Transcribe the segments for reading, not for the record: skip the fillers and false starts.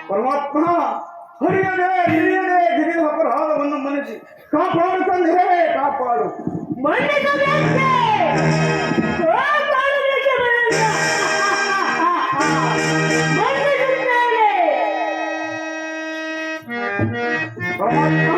ಪರಮಾತ್ಮ ಹರಿಯದೆ ಹಿರಿಯದೆ ಹಿರಿಯ ಅಪರಾಧವನ್ನು ಮನಸ್ಸಿ ಕಾಪಾಡು ತಂದೆ, ಕಾಪಾಡು. ಪರಮಾತ್ಮ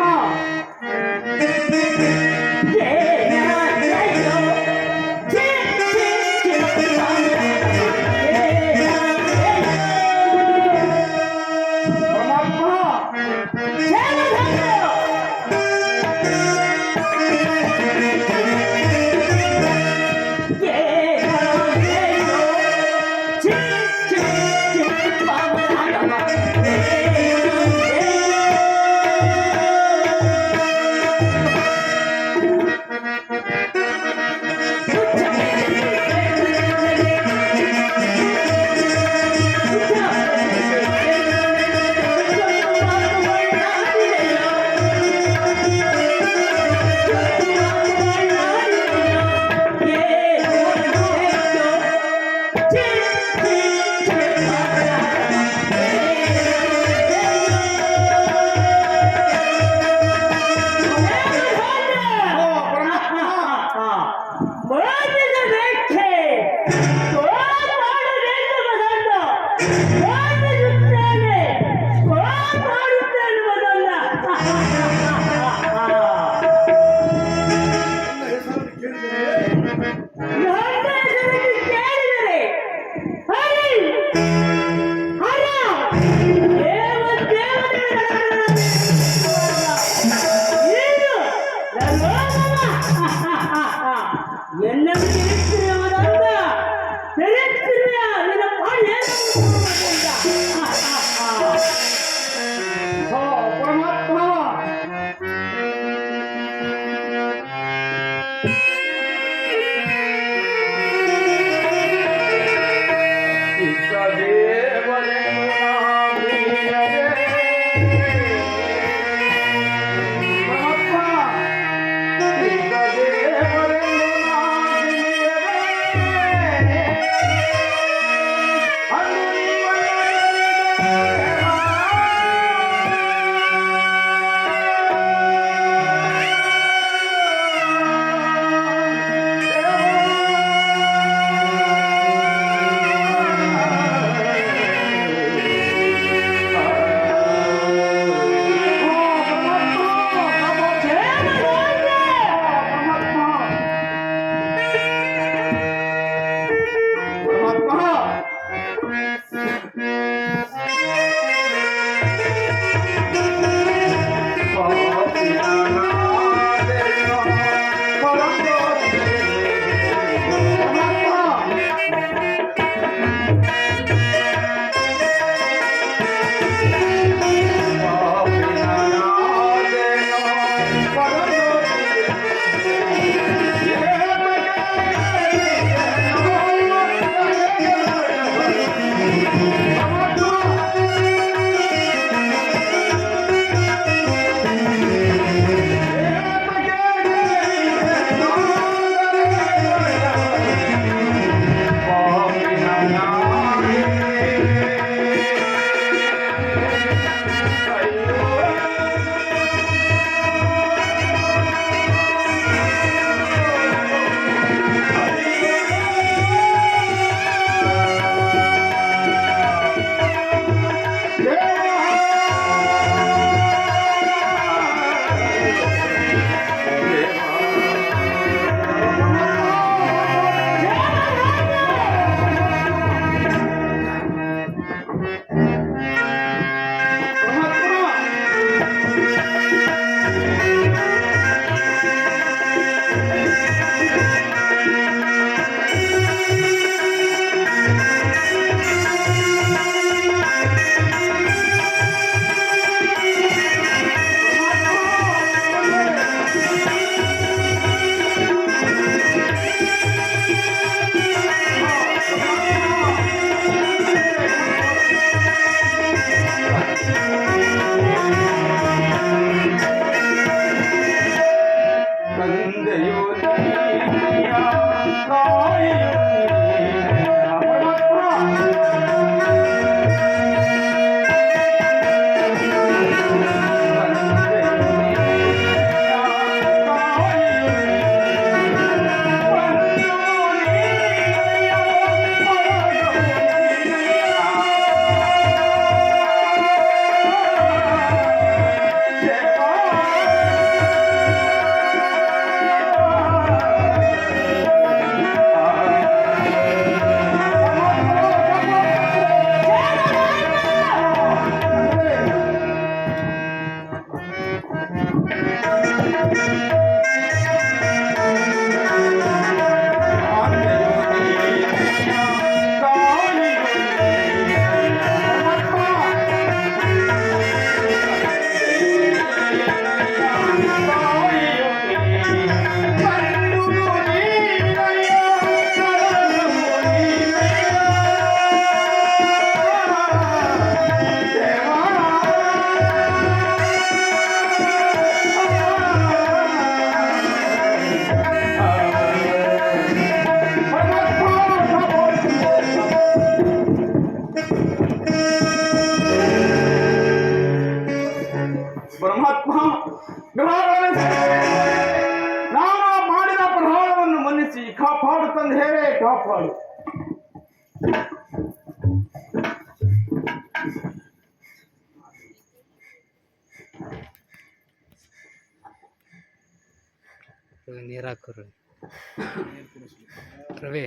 ಪರಮಾತ್ಮ ಗ್ರಹಗಳನ್ನು ನಾನು ಮಾಡಿದ ಅಪರಾಧವನ್ನು ಮನ್ನಿಸಿ ಕಾಪಾಡು ತಂದೆ, ಕಾಪಾಡು. ನೀರು ಹಾಕೋರು ರವಿ.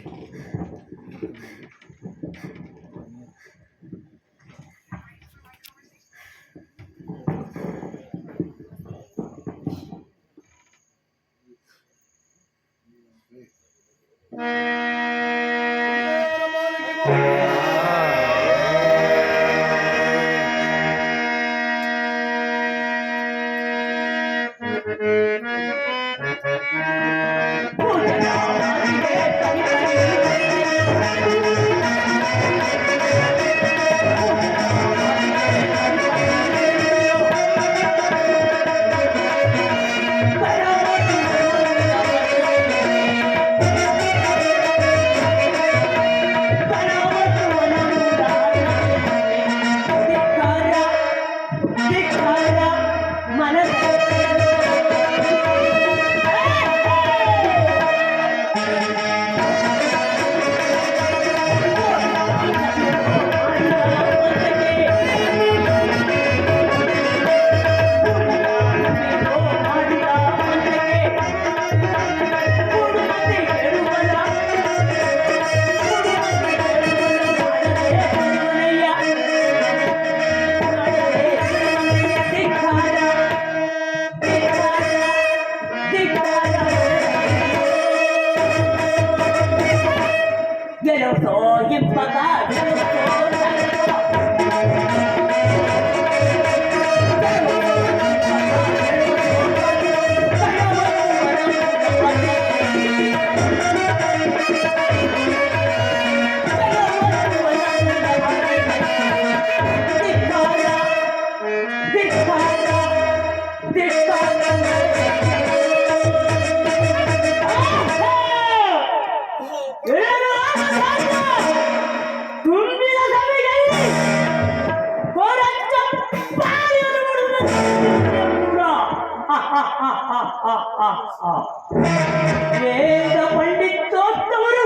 ವೇದ ಪಂಡಿತೋತ್ತಮರು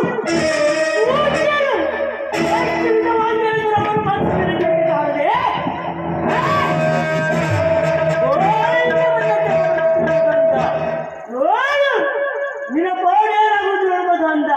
ಪೂಜ್ಯರು ವೈಷ್ಣವರಾಗಿರುವವರು ಮನಸ್ಸಿನಲ್ಲಿ ಕೆಟ್ಟಿದ್ದಾರೆ. ನಿನ್ನ ಪೌಡೇರಾಗುವುದು ಎಂಬುದು ಅಂದ.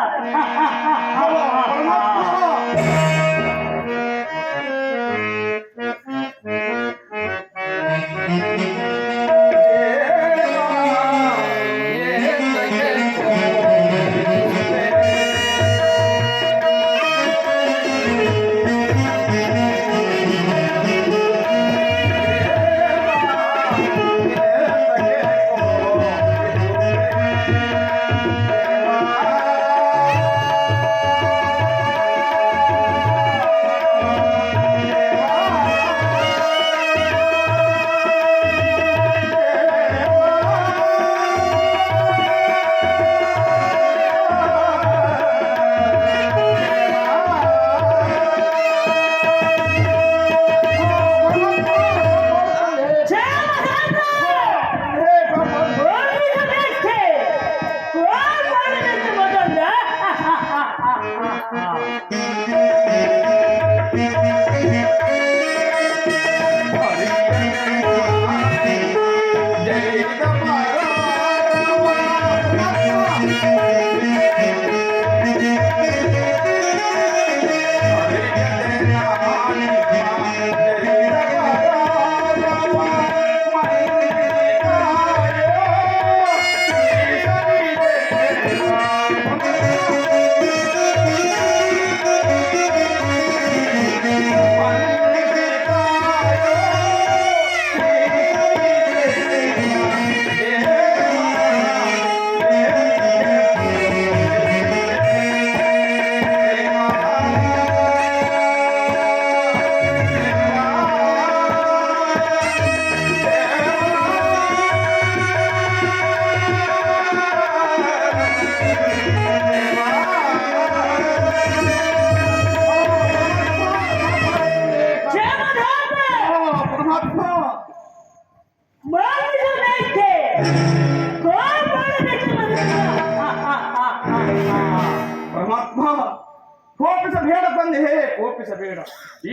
ತಂದೆ ಕೋಪಿಸಬೇಡ.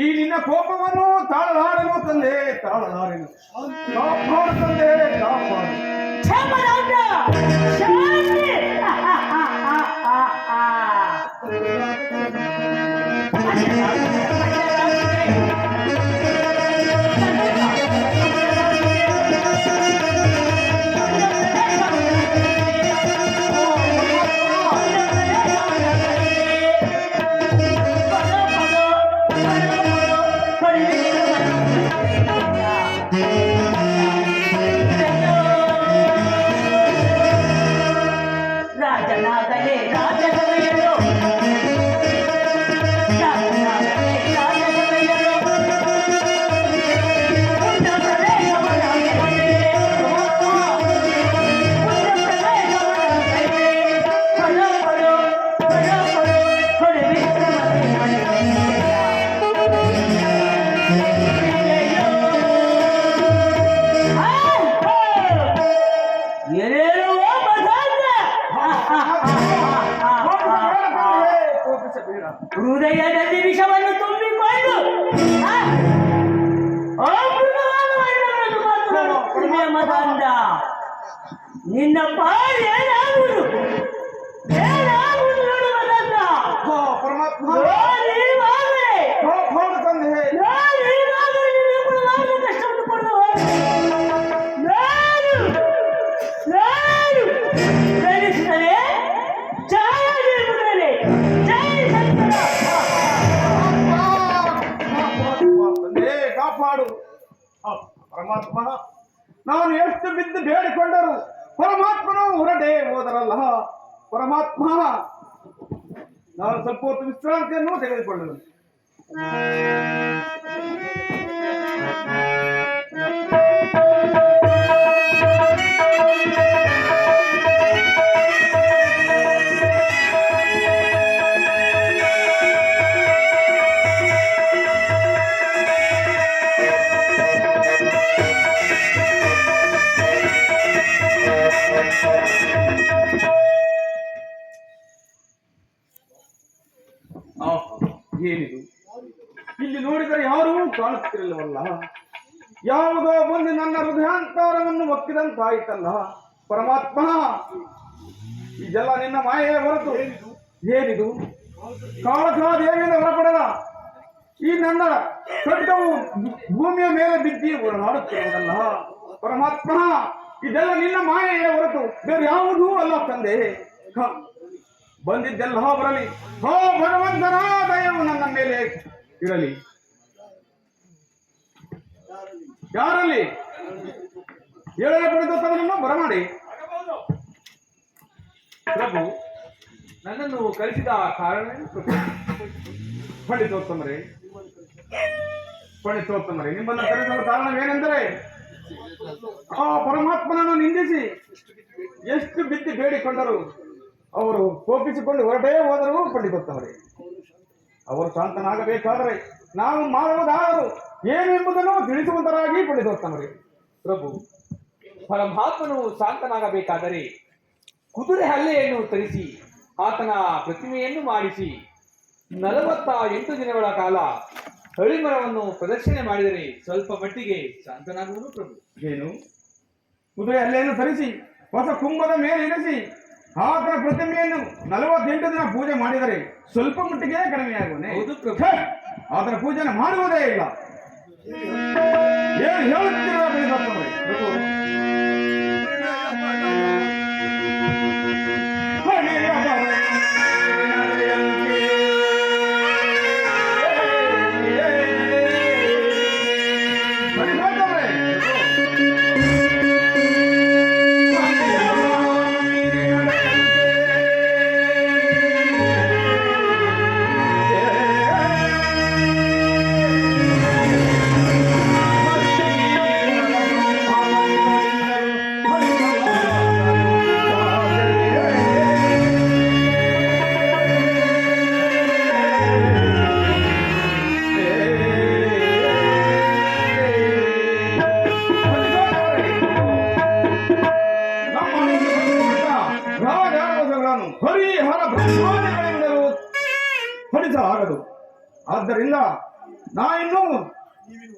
ಈ ನಿನ್ನ ಕೋಪವನ್ನು ತಾಳಲಾರೆನು ತಂದೆ, ತಾಳಲಾರೆನು. ಕಾಪಾಡು ತಂದೆ, ಕಾಪಾಡು. ಕ್ಷಮರಾಜ ಶಾಂತಿ. ರಾಜನಾಗಲೇ ರಾಜನವೆಯಲು, ರಾಜನಾಗಲೇ ರಾಜನವೆಯಲು, ಉನ್ನತವೇ ಗಮನವಿರಲಿ, ಉನ್ನತವೇ ಗಮನವಿರಲಿ. ಫಲ ಫಲ ಫಲ ಫಲ ಹೊಡೆವಿ ಕೋಪಿಸಬೇಡ. ಹೃದಯದಲ್ಲಿ ವಿಷವನ್ನು ತುಂಬಿಕೊಂಡು ಅಮೃತವಾದ ವರ್ಣಗಳನ್ನು ಮಾತನಾಡುತ್ತಿದೆ ಮದಂದ. ನಿನ್ನ ಪಾಡು ಏನಾಗುವುದು, ಏನಾಗುವುದು ನೋಡು ಮದಂದ. ಪರಮಾತ್ಮ ನೀವಾಗಲೇ ಕಾಪಾಡು ತಂದೆ. ನೀವಾಗಲೇ ನಿನಗೆ ಕೊಡುವಾಗ ಕಷ್ಟವನ್ನು ಕೊಡುವ ನಾನು ಕಲಿಸಿದರೆ ಛಾಯಾಗಿರುವುದರಲ್ಲಿ ಜೈ ಶಂಕರ. ತಂದೆ ಕಾಪಾಡು. ಪರಮಾತ್ಮ ನಾನು ಎಷ್ಟು ಬಿದ್ದು ಬೇಡಿಕೊಂಡರು ಪರಮಾತ್ಮನು ಹೊರಟೇ ಹೋದರಲ್ಲ. ಪರಮಾತ್ಮ ನಾನು ಸ್ವಲ್ಪ ಹೊತ್ತು ವಿಶ್ರಾಂತಿಯನ್ನು ತೆಗೆದುಕೊಂಡನು. ಏನಿದು ಇಲ್ಲಿ ನೋಡಿದರೆ ಯಾರೂ ಕಾಣುತ್ತಿರಲಿಲ್ಲವಲ್ಲ. ಯಾವುದೋ ಬಂದು ನನ್ನ ಹೃದಯಾಂತರವನ್ನು ಒಕ್ಕಿದಂತಾಯಿತಲ್ಲ. ಪರಮಾತ್ಮ ಇದೆಲ್ಲ ನಿನ್ನ ಮಾಯೆಯ ಹೊರತು ಏನಿದು? ಕಾಳಕಾದೇವಿಯಿಂದ ಹೊರಪಡದ ಈ ನನ್ನ ಖಡ್ಗವು ಭೂಮಿಯ ಮೇಲೆ ಬಿದ್ದಿ ಓಡಾಡುತ್ತಿರುವುದಲ್ಲ. ಪರಮಾತ್ಮ ಇದೆಲ್ಲ ನಿನ್ನ ಮಾಯೆಯ ಹೊರತು ಬೇರೆ ಯಾವುದೂ ಅಲ್ಲ ತಂದೆ. ಬಂದಿದ್ದೆಲ್ಲ ಬರಲಿ. ಹೋ ಭಗವಂತನ ದಯವು ನನ್ನ ಮೇಲೆ ಇರಲಿ. ಯಾರಲ್ಲಿ ಏಳನೇ ಪಡೆದನ್ನು ಬರಮಾಡಿ. ಪ್ರಭು, ನನ್ನನ್ನು ಕಳಿಸಿದ ಕಾರಣ ಪಂಡಿತೋತ್ತಮರೇ, ಪಂಡಿತೋತ್ತಮರೇ, ನಿಮ್ಮನ್ನು ಕರೆದ ಕಾರಣವೇನೆಂದರೆ ಆ ಪರಮಾತ್ಮನನ್ನು ನಿಂದಿಸಿ ಎಷ್ಟು ಬಿದ್ದು ಬೇಡಿಕೊಂಡರು ಅವರು ಕೋಪಿಸಿಕೊಂಡು ಹೊರಟೇ ಹೋದರು. ಪಂಡಿತೋತ್ತಮರೇ, ಅವರು ಶಾಂತನಾಗಬೇಕಾದರೆ ನಾವು ಮಾಡುವುದಾದರೂ ಏನೆಂಬುದನ್ನು ತಿಳಿಸುವಂತರಾಗಿ ಪಂಡಿತೋತ್ತಮರೇ. ಪ್ರಭು, ಪರಮಾತ್ಮನು ಶಾಂತನಾಗಬೇಕಾದರೆ ಕುದುರೆ ಹಲ್ಲೆಯನ್ನು ತರಿಸಿ ಆತನ ಪ್ರತಿಮೆಯನ್ನು ಮಾಡಿಸಿ 48 ದಿನಗಳ ಕಾಲ ಹಳಿಮರವನ್ನು ಪ್ರದಕ್ಷಿಣೆ ಮಾಡಿದರೆ ಸ್ವಲ್ಪ ಮಟ್ಟಿಗೆ ಶಾಂತನಾಗುವುದು ಪ್ರಭು. ಏನು? ಕುದುರೆ ಅಲ್ಲೇನು ತರಿಸಿ ಹೊಸ ಕುಂಭದ ಮೇಲೆ ಇರಿಸಿ ಆತನ ಪ್ರತಿಮೆಯನ್ನು 48 ದಿನ ಪೂಜೆ ಮಾಡಿದರೆ ಸ್ವಲ್ಪ ಮಟ್ಟಿಗೆ ಕಡಿಮೆಯಾಗುವನೆ. ಹೌದು ಪ್ರಭು. ಆತನ ಪೂಜೆಯನ್ನು ಮಾಡುವುದೇ ಇಲ್ಲ. ಏನು ಹೇಳುತ್ತಿರುವ ಪಂಡಿತೋತ್ತಮರೇ? ಪ್ರಭು, ಆದ್ದರಿಂದ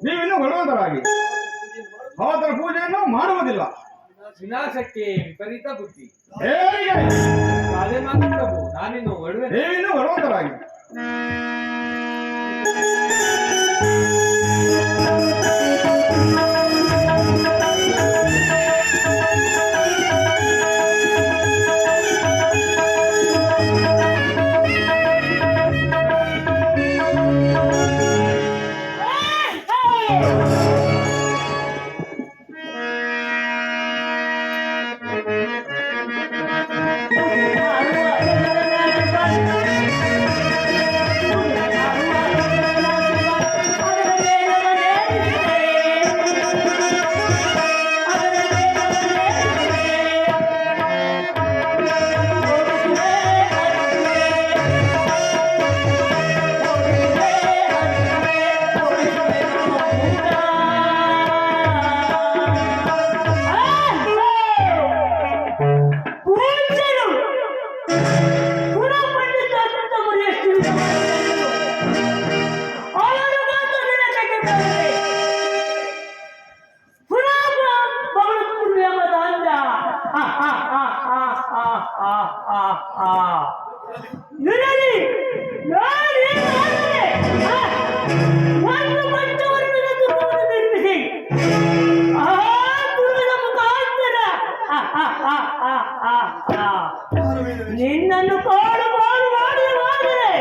ನೀವಿನ್ನೂ ಬಲವಂತರಾಗಿ ಆತನ ಪೂಜೆಯನ್ನು ಮಾಡುವುದಿಲ್ಲ. ವಿನಾಶಕ್ಕೆ ವಿಪರೀತ ಬುದ್ಧಿ. ಹೇಗೆ ಅದೇ ಮಾತು ಪ್ರಭು, ನಾನಿನ್ನು ಒಡವೆ ನೀವಿನ್ನೂ ಬಲವಂತರಾಗಿ ನಿನ್ನನ್ನು ಕಾಡು ಕಾಡು ಮಾಡಿ ಮಾಡಿದೆ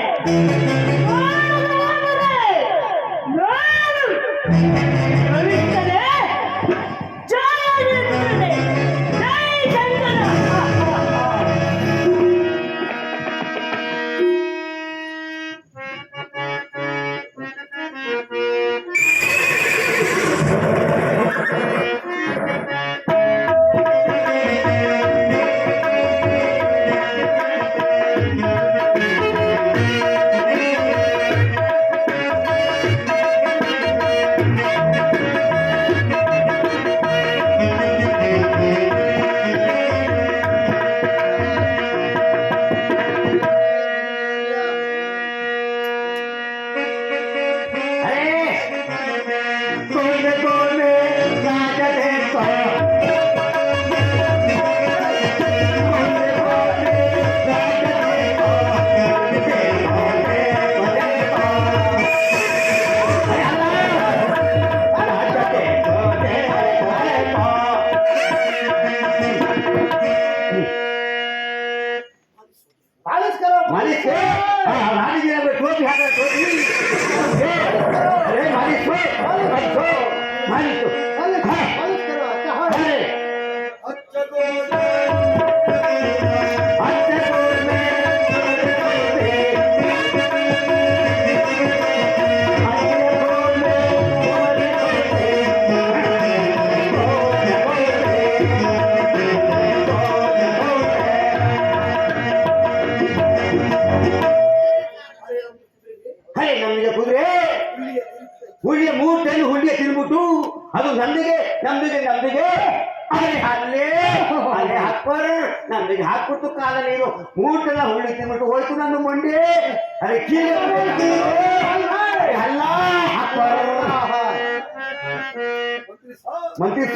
ಹುಳ್ಳಿಯ 3 ಟನ್ ಹುಳ್ಳಿಯ ತಿನ್ಬಿಟ್ಟು ಅದು ನಮ್ದಿಗೆ ನಮ್ದಿಗೆ ನಮ್ದಿಗೆ ಅಲ್ಲೇ ಹಾಕ್ಬಾರ ನಮ್ದಿಗೆ ಹಾಕ್ಬಿಟ್ಟು ಕಾಲ ನೀರು 3 ಟನ್ ಹುಳ್ಳಿ ತಿನ್ಬಿಟ್ಟು ಹೋಯ್ತು ನನ್ನ ಮಂಡಿ ಅದೇ ಕೀಲ ಅಲ್ಲ ಹಾಕ್ಬಾರ ಮಂತ್ರಿ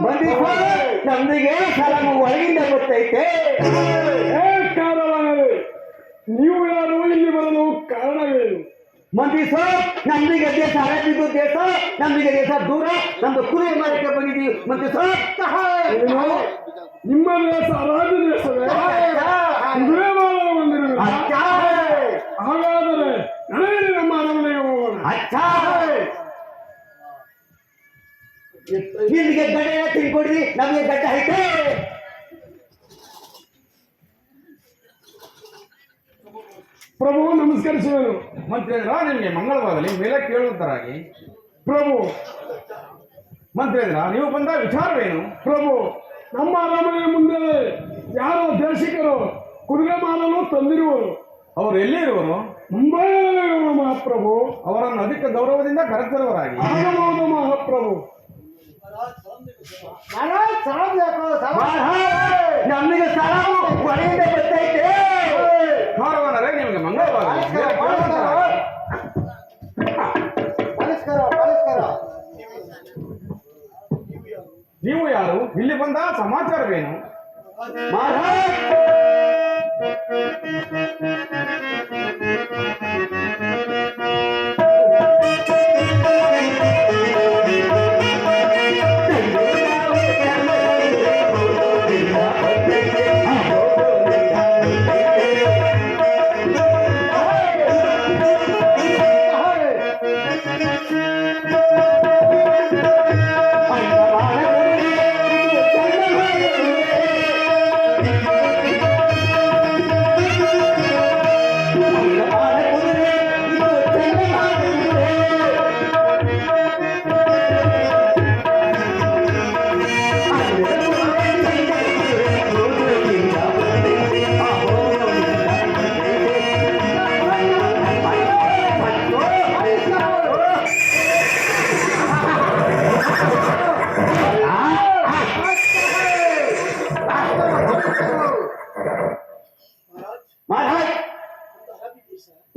ಬಂದಿಪ್ಪ ನಮ್ದಿಗೆ ಸಲಾಮ ಒಳಗಿಂದ ಗೊತ್ತೈತೆ. ನೀವು ಯಾರು ಇಲ್ಲಿ ಬರಲು ಕಾರಣವೇನು? ಮಂದಿ ಸರ್ ನಮ್ದಿಗೆ ದೇಶ ಹರಡಿದ್ದು ದೇಶ, ನಮ್ದಿಗೆ ದೇಶ ದೂರ, ನಮ್ದು ಕುರಿ ಮಾರಕ್ಕೆ ಬಂದಿದ್ದೀವಿ ಮಂದಿ ಸರ್. ನಿಮ್ಮ ದೇಶ ರಾಜ್ಯ ದೇಶವೇ? ಕುದುರೆ ಮಾರಲು ಬಂದಿರುವುದು. ಹಾಗಾದರೆ ನಡೆಯಲಿ ನಮ್ಮ ಅರಮನೆಗೆ ಹೋಗೋಣ. ಇಲ್ಲಿಗೆ ಗಡ್ಡೆ ತಿನ್ಕೊಡ್ರಿ, ನಮಗೆ ಗಡ್ಡೆ ಐತೆ. ಪ್ರಭು ನಮಸ್ಕರಿಸುವೆನು. ಮಂತ್ರಿಗಳ ನಿಮಗೆ ಮಂಗಳವಾಗಲಿ ಮೇಲೆ ಕೇಳುವಂತರಾಗಿ. ಪ್ರಭು ಮಂತ್ರಿಗಳ ನೀವು ಬಂದ ವಿಚಾರವೇನು? ಪ್ರಭು ನಮ್ಮ ಅರಮನೆಯ ಮುಂದೆ ಯಾರೋ ದೇಶಿಕರು ಕುದುರೆ ಮಾರಲು ತಂದಿರುವರು. ಅವರು ಎಲ್ಲಿ ಇರುವರು? ಮುಂಬೈನಲ್ಲಿರುವ ಮಹಾಪ್ರಭು. ಅವರನ್ನು ಅಧಿಕ ಗೌರವದಿಂದ ಕರೆತರುವರಾಗಿ. ಆಗಬಹುದು ಮಹಾಪ್ರಭು. ನಮಗೆ ಸ್ಥಳ ಒಳಗಿಂದ ಗೊತ್ತೈತೆ. ಗೌರವನರೇ ನಿಮಗೆ ಮಂಗಳವಾಗಲಿ. ನೀವು ಯಾರು? ಇಲ್ಲಿ ಬಂದ ಸಮಾಚಾರವೇನು?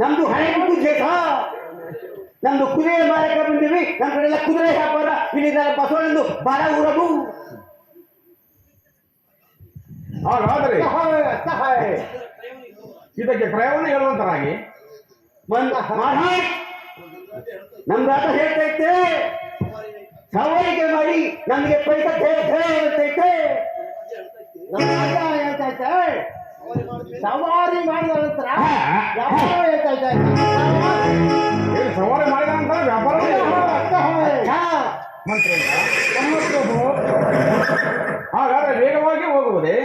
ನಮ್ದು ಹಳೆ ದೇಶ, ನಮ್ದು ಕುದುರೆ ಮಾರಕ್ಕೆ ಬಂದಿವಿ. ನಮ್ಮ ಕಡೆ ಎಲ್ಲ ಕುದುರೆ ವ್ಯಾಪಾರ. ಇಲ್ಲಿ ಬಸವಣ್ಣಂದು ಬಾಳ ಊರದು. ಹಾಗಾದರೆ ಇದಕ್ಕೆ ಕ್ರಯವನ್ನು ಹೇಳುವಂತರಾಗಿ. ನಮ್ ರಾತ ಹೇಳ್ತೈತೆ, ಸವಾರಿಗೆ ಮಾಡಿ ನಮ್ಗೆ ಪೈಸಾ ಹೇಳ್ತೈತೆ. ಹೇಳ್ತೈತೆ ಸವಾರಿ ಮಾಡಿದ ನಂತರ ಸವಾರಿ ಮಾಡಿದ ನಂತರ ವ್ಯಾಪಾರ. ಹಾಗಾದ್ರೆ ವೇಗವಾಗಿ ಹೋಗುವುದೇ?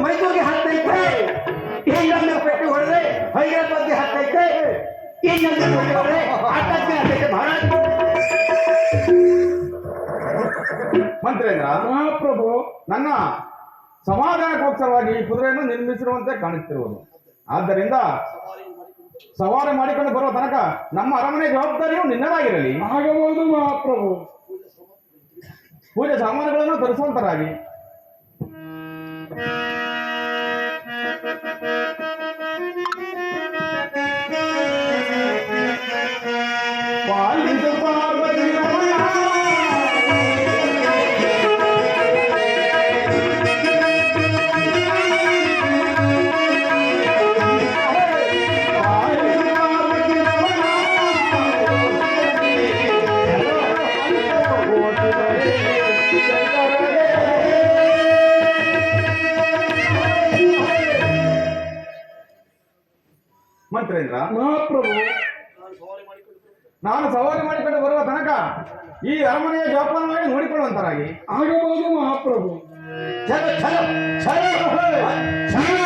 ಮೈಸೂರಿಗೆ ಹತ್ತೈತೆ, ಇನ್ನೊಂದು ಪೆಟ್ಟು ಹೊಡೆದ್ರೆ ಹೈದರಾಬಾದ್ಗೆ ಹತ್ತೈತೆ, ಇನ್ನೊಂದು ಪೆಟ್ಟು ಹೊಡೆದ್ರೆ ಆಕಾಶಕ್ಕೆ ಹತ್ತೈತೆ. ಮಹಾರಾಜ್ ಮಂತ್ರೇಂದ್ರ, ಮಹಾಪ್ರಭು ನನ್ನ ಸಮಾಧಾನಕ್ಕೋಸ್ಕರವಾಗಿ ಈ ಕುದುರೆಯನ್ನು ನಿರ್ಮಿಸಿರುವಂತೆ ಕಾಣುತ್ತಿರುವುದು. ಆದ್ದರಿಂದ ಸವಾರಿ ಮಾಡಿಕೊಂಡು ಬರುವ ತನಕ ನಮ್ಮ ಅರಮನೆ ಜವಾಬ್ದಾರಿಯು ನಿನ್ನದಾಗಿರಲಿ. ಆಗಬಹುದು ಮಹಾಪ್ರಭು. ಪೂಜೆ ಸಾಮಾನುಗಳನ್ನು ತರಿಸುವಂತರಾಗಿ. ಮಂತ್ರೇಂದ್ರ, ಮಹಾಪ್ರಭು ನಾನು ಸವಾರಿ ಮಾಡಿಕೊಂಡು ಬರುವ ತನಕ ಈ ಅರಮನೆಯ ಜೋಪಾನವಾಗಿ ನೋಡಿಕೊಳ್ಳುವಂತರಾಗಿ. ಆಗಬಹುದು ಮಹಾಪ್ರಭು. ಚಲೋ ಚಲೋ ಚಲೋ ಚಲೋ.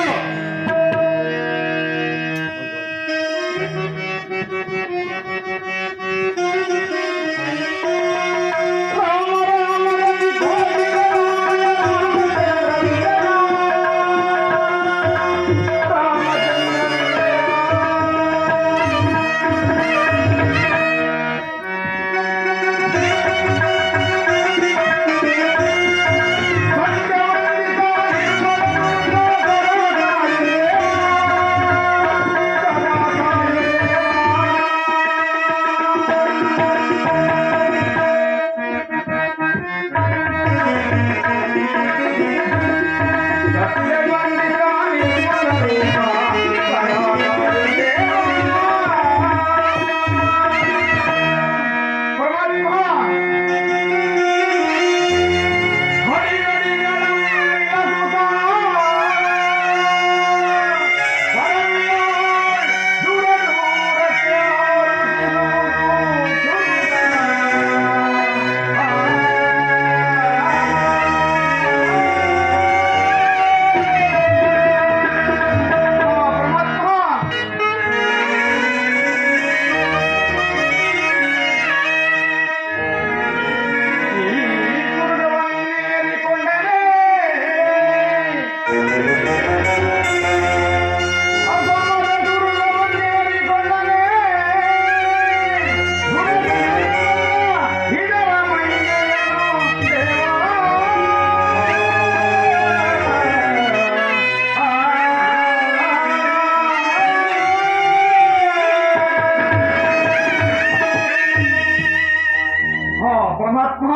ಪರಮಾತ್ಮ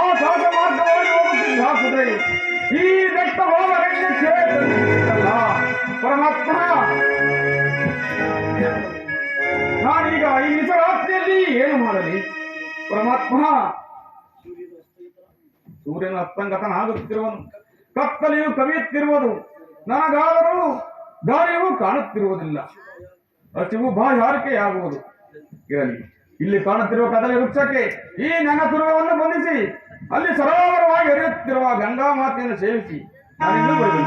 ಆಕಾಶ ಮಾರ್ಗವಾಗಿ ಹೋಗುತ್ತಿದ್ದ ಕುದುರೆ ಈ ದಟ್ಟವಾದ ಅರಣ್ಯಕ್ಕೆ ತಂದಿದ್ದಲ್ಲ ಪರಮಾತ್ಮ. ನಾನೀಗ ಈ ನಿಜರಾತ್ರಿಯಲ್ಲಿ ಏನು ಮಾಡಲಿ ಪರಮಾತ್ಮ? ಸೂರ್ಯನ ಅಸ್ತಂಗತನಾಗುತ್ತಿರುವನು, ಕತ್ತಲೆಯು ಕವಿಯುತ್ತಿರುವುದು, ನನಗಾದರೂ ದಾರಿಯೂ ಕಾಣುತ್ತಿರುವುದಿಲ್ಲ, ಹಸಿವು ಬಾಯಾರಿಕೆಯಾಗುವುದು. ಇರಲಿ, ಇಲ್ಲಿ ಕಾಣುತ್ತಿರುವ ಕದಲಿ ವೃಕ್ಷಕ್ಕೆ ಈ ನನ್ನ ತುರುವವನ್ನು ಬಂಧಿಸಿ ಅಲ್ಲಿ ಸರೋವರವಾಗಿ ಹರಿಯುತ್ತಿರುವ ಗಂಗಾ ಮಾತೆಯನ್ನು ಸೇವಿಸಿ ನಾನಿಂದು ಬರುವೆನು.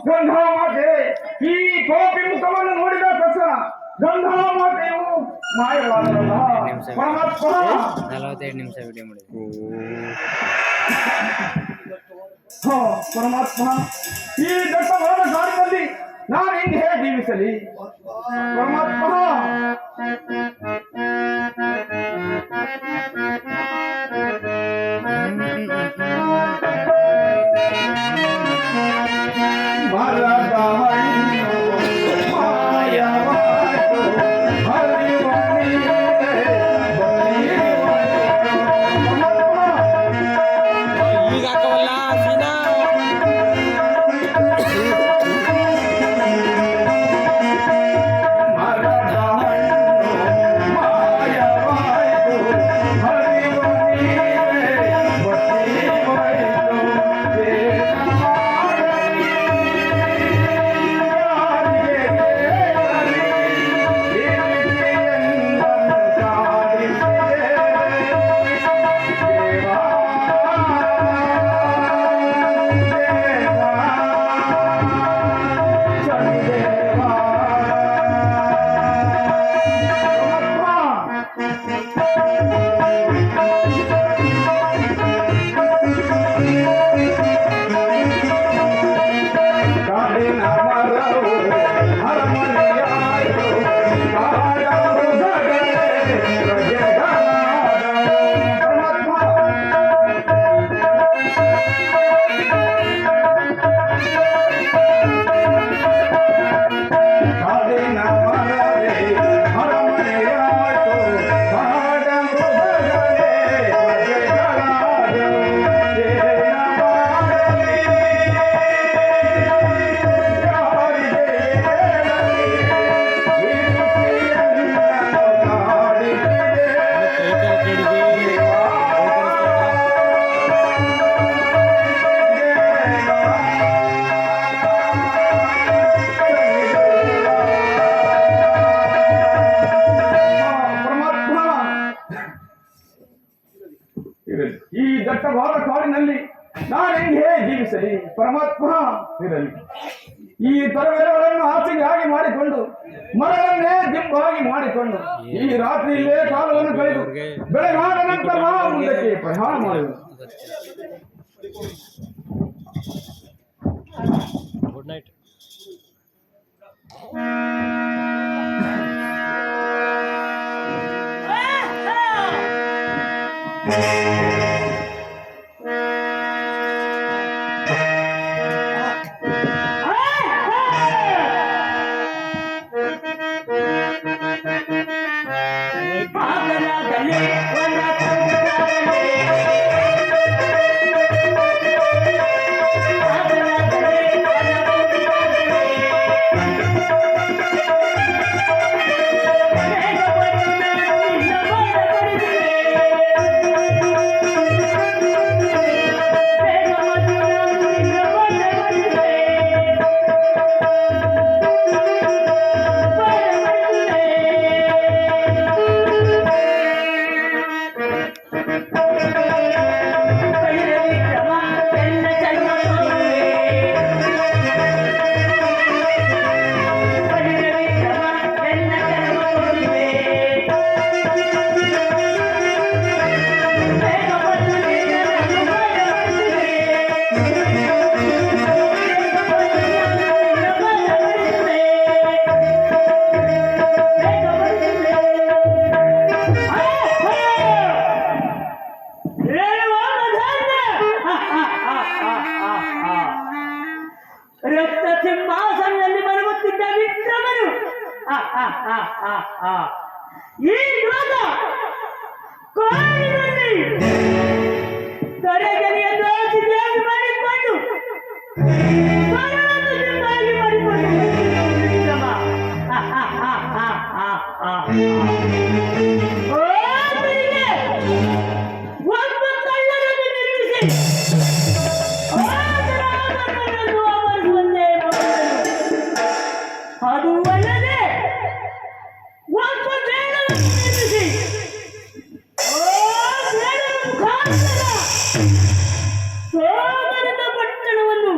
ಗಂಗಾಮಾತೆ ಈ ಗೋಪಿ ಮುಖವನ್ನು ನೋಡಿದ ತಕ್ಷಣ ಗಂಗಾಮಾತೆಯು ಮಾಯವಾದರಲ್ಲ ಪರಮಾತ್ಮ. 42 ನಿಮಿಷ ವಿಡಿಯೋ ಮಾಡಿದ್ವಿ. ಪರಮಾತ್ಮ, ಈ ದಟ್ಟವಾದ ಕಾಡಿನಲ್ಲಿ ನಾನು ಹಿಂಗೆ ಹೇಗೆ ಜೀವಿಸಲಿ ಪರಮಾತ್ಮ? ಈಗ ಹಾಕವಲ್ಲ ಸೀನಾ. ಈ ದಟ್ಟವಾದ ಕಾಡಿನಲ್ಲಿ ನಾನು ಹೆಂಗೆ ಜೀವಿಸಲಿ ಪರಮಾತ್ಮ? ಇರಲಿ, ಈ ತರವೆಲ್ಲಗಳನ್ನು ಆಸೆಗೆ ಮಾಡಿಕೊಂಡು ಮರವನ್ನೇ ದಿಬ್ಬವಾಗಿ ಮಾಡಿಕೊಂಡು ಈ ರಾತ್ರಿ ಇಲ್ಲೇ ಕಾಲವನ್ನು ಕಳೆದು ಬೆಳಗಾದ ನಂತರ ಮುಂದಕ್ಕೆ ಪ್ರಯಾಣ ಮಾಡುವುದು. Good night. ರಕ್ತ ಸಿಂಹಾಸನದಲ್ಲಿ ಬರುತ್ತಿದ್ದ ವಿಕ್ರಮನು ಈ ಲೋಕ ಕಾಡಿನಲ್ಲಿ ತಡೆಗರಿಯನ್ನು ಸಿದ್ಧಿಯಾಗಿ ಮಾಡಿಕೊಂಡು ಮರಣವನ್ನು ಸಿದ್ಧವಾಗಿ ಮಾಡಿಕೊಂಡು ವಿಕ್ರಮ ಓದಿಗೆ ಒಬ್ಬ ಕಳ್ಳರನ್ನು ನಿರ್ಮಿಸಿ ಅದು ಅಲ್ಲದೆ ಒಬ್ಬ ಬೇಡವನ್ನು ನಿರ್ಮಿಸಿ ಮುಖಾಂತರ ಸೋಮರದ ಪಟ್ಟಣವನ್ನು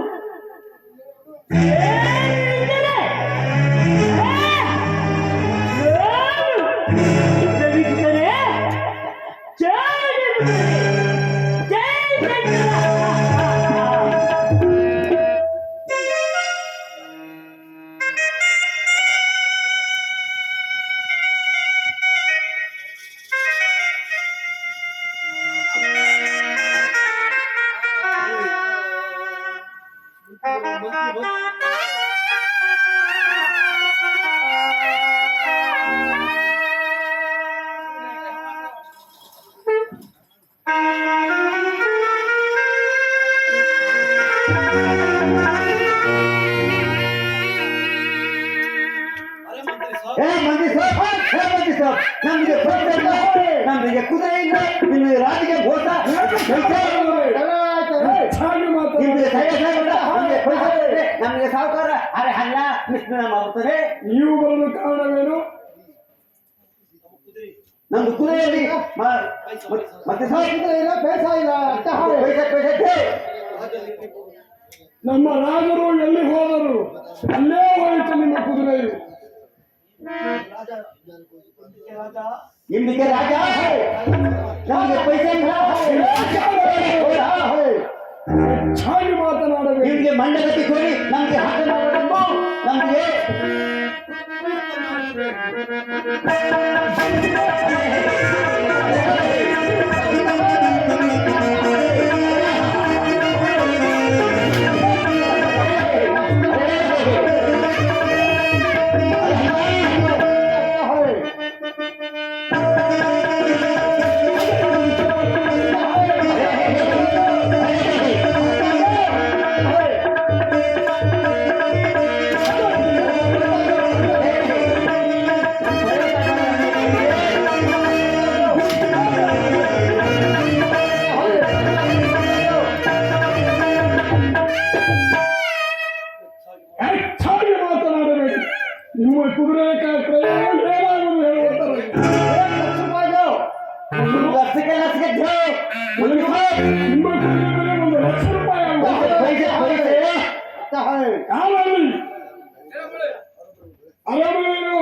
ನಮಗೆ ಕುದುರೆ ಇಲ್ಲ, ನಿಮಗೆ ರಾಜಿಗೆ ಘೋಷ, ನಮಗೆ ಸಾವುಕಾರ ಅರೆ ಹಳ್ಳ ಮಿಶ್ರಣ ಆಗುತ್ತದೆ. ನೀವು ಬರಲು ಕಾರಣವೇನು? ನಮ್ದು ಕುದುರೆಯಲ್ಲಿ ಮತ್ತೆ ಇಲ್ಲ ಪೈಸ ಇಲ್ಲ ನಮ್ಮ ರಾಜರು ಎಲ್ಲಿ ಹೋದರು ಅಲ್ಲೇ ಹೋಯಿತು ನಿಮ್ಮ ಕುದುರೆಯು. ನಿಮಗೆ ರಾಜ ನಮಗೆ ಪೈಸೆ ಹೆಚ್ಚಾಗಿ ಮಾತನಾಡಬೇಕು. ನಿಮಗೆ ಮಂಡಗತಿ ಕೊಡಿ, ನಮಗೆ ಹಾಗೆ ಮಾಡಬೇಕು. ನಮಗೆ ನಿಮ್ಮ ಕುದುರೆ ಏನಾಗುವುದು ಹೇಳುತ್ತಾರೆ. ನಿಮ್ಮ ಕುದುರೆ ಮೇಲೆ ಒಂದು ₹1,00,000 ಅರಮನೆಯನ್ನು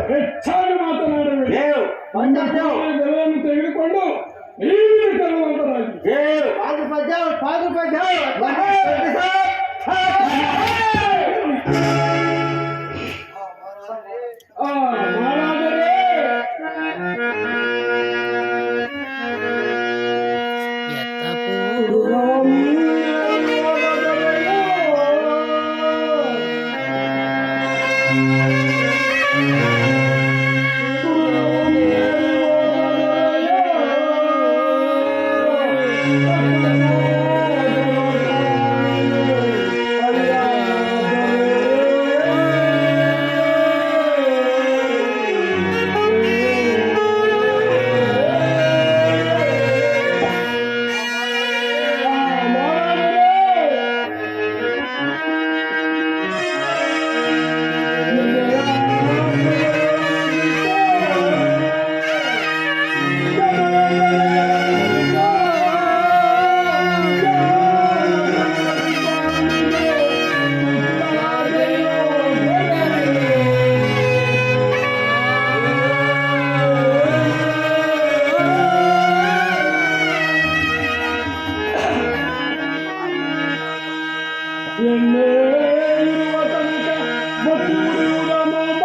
ಹೆಚ್ಚಾಗಿ ಮಾತನಾಡಬೇಡಿ. ದೇವ್ ಬೆಲೆಯನ್ನು ತೆಗೆದುಕೊಂಡು ಈ ತರುವಂತರಾಗಿ ಮಹಾರಾಜರೇ, ಎಣ್ಣೆ ಇರುವ ತನಕ ಬತ್ತುವುದ ಮಾಮ.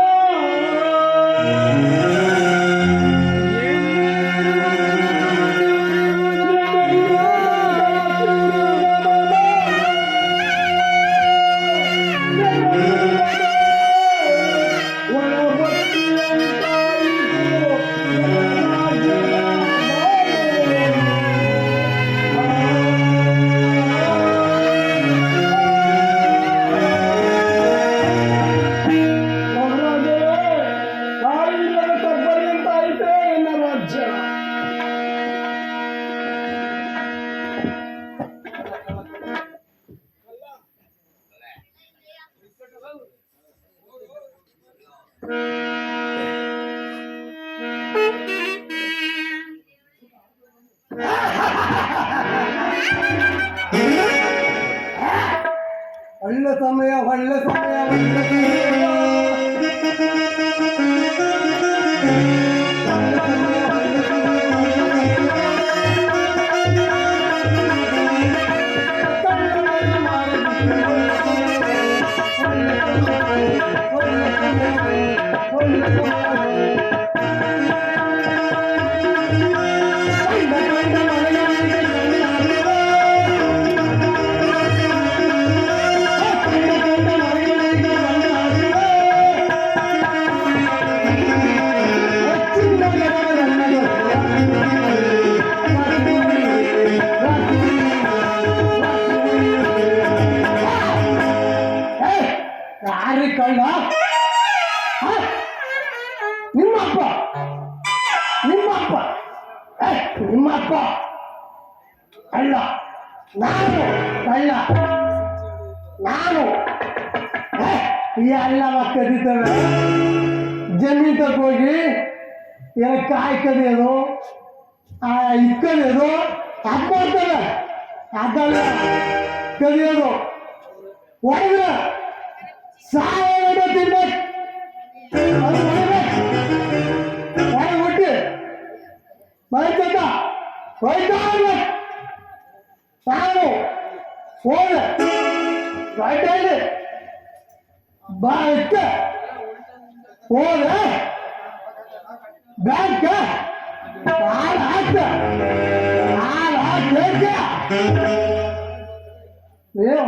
ಒಳ್ಳೆ ಸಮಯ ಒಳ್ಳೆ ಸಮಯ ಒಳ್ಳೆ ಯಾರಿ ಕಳ್ಳ? ನಿಮ್ಮಪ್ಪ ನಿಮ್ಮಪ್ಪ ನಿಮ್ಮಪ್ಪ ಕಳ್ಳ, ನಾನು ಕಳ್ಳ, ನಾನು ಎಲ್ಲ ಕದೀತವೆ. ಜಮೀನ್ ತಗೋಗಿ ಎಲ್ಲ ಕಾಯಿ ಕದಿಯೋದು ಇಕ್ಕದಿಯೋದು ಅದು ಮಾಡ್ತವೆ. ಅದಲ್ಲ ಕದಿಯೋದು ಹೊಡೆದ್ರೆ ಸಾಯ ತಿನ್ಬೇಕು. ಅದು ಹೊಡಿಬೇಕು. ಹೊಡೆದ್ಬಿಟ್ಟು ಬೈತದ ಹೋಯ್ತಾ ಇರ್ಬೇಕು. ನಾನು ಹೋದೆ ರೈಟಲ್ಲಿ ಬಾ ಇಟ್ಟ ಹೋದೆ ಬ್ಯಾಂಕ್ ಹಾಲು ಹಾಕ್ತ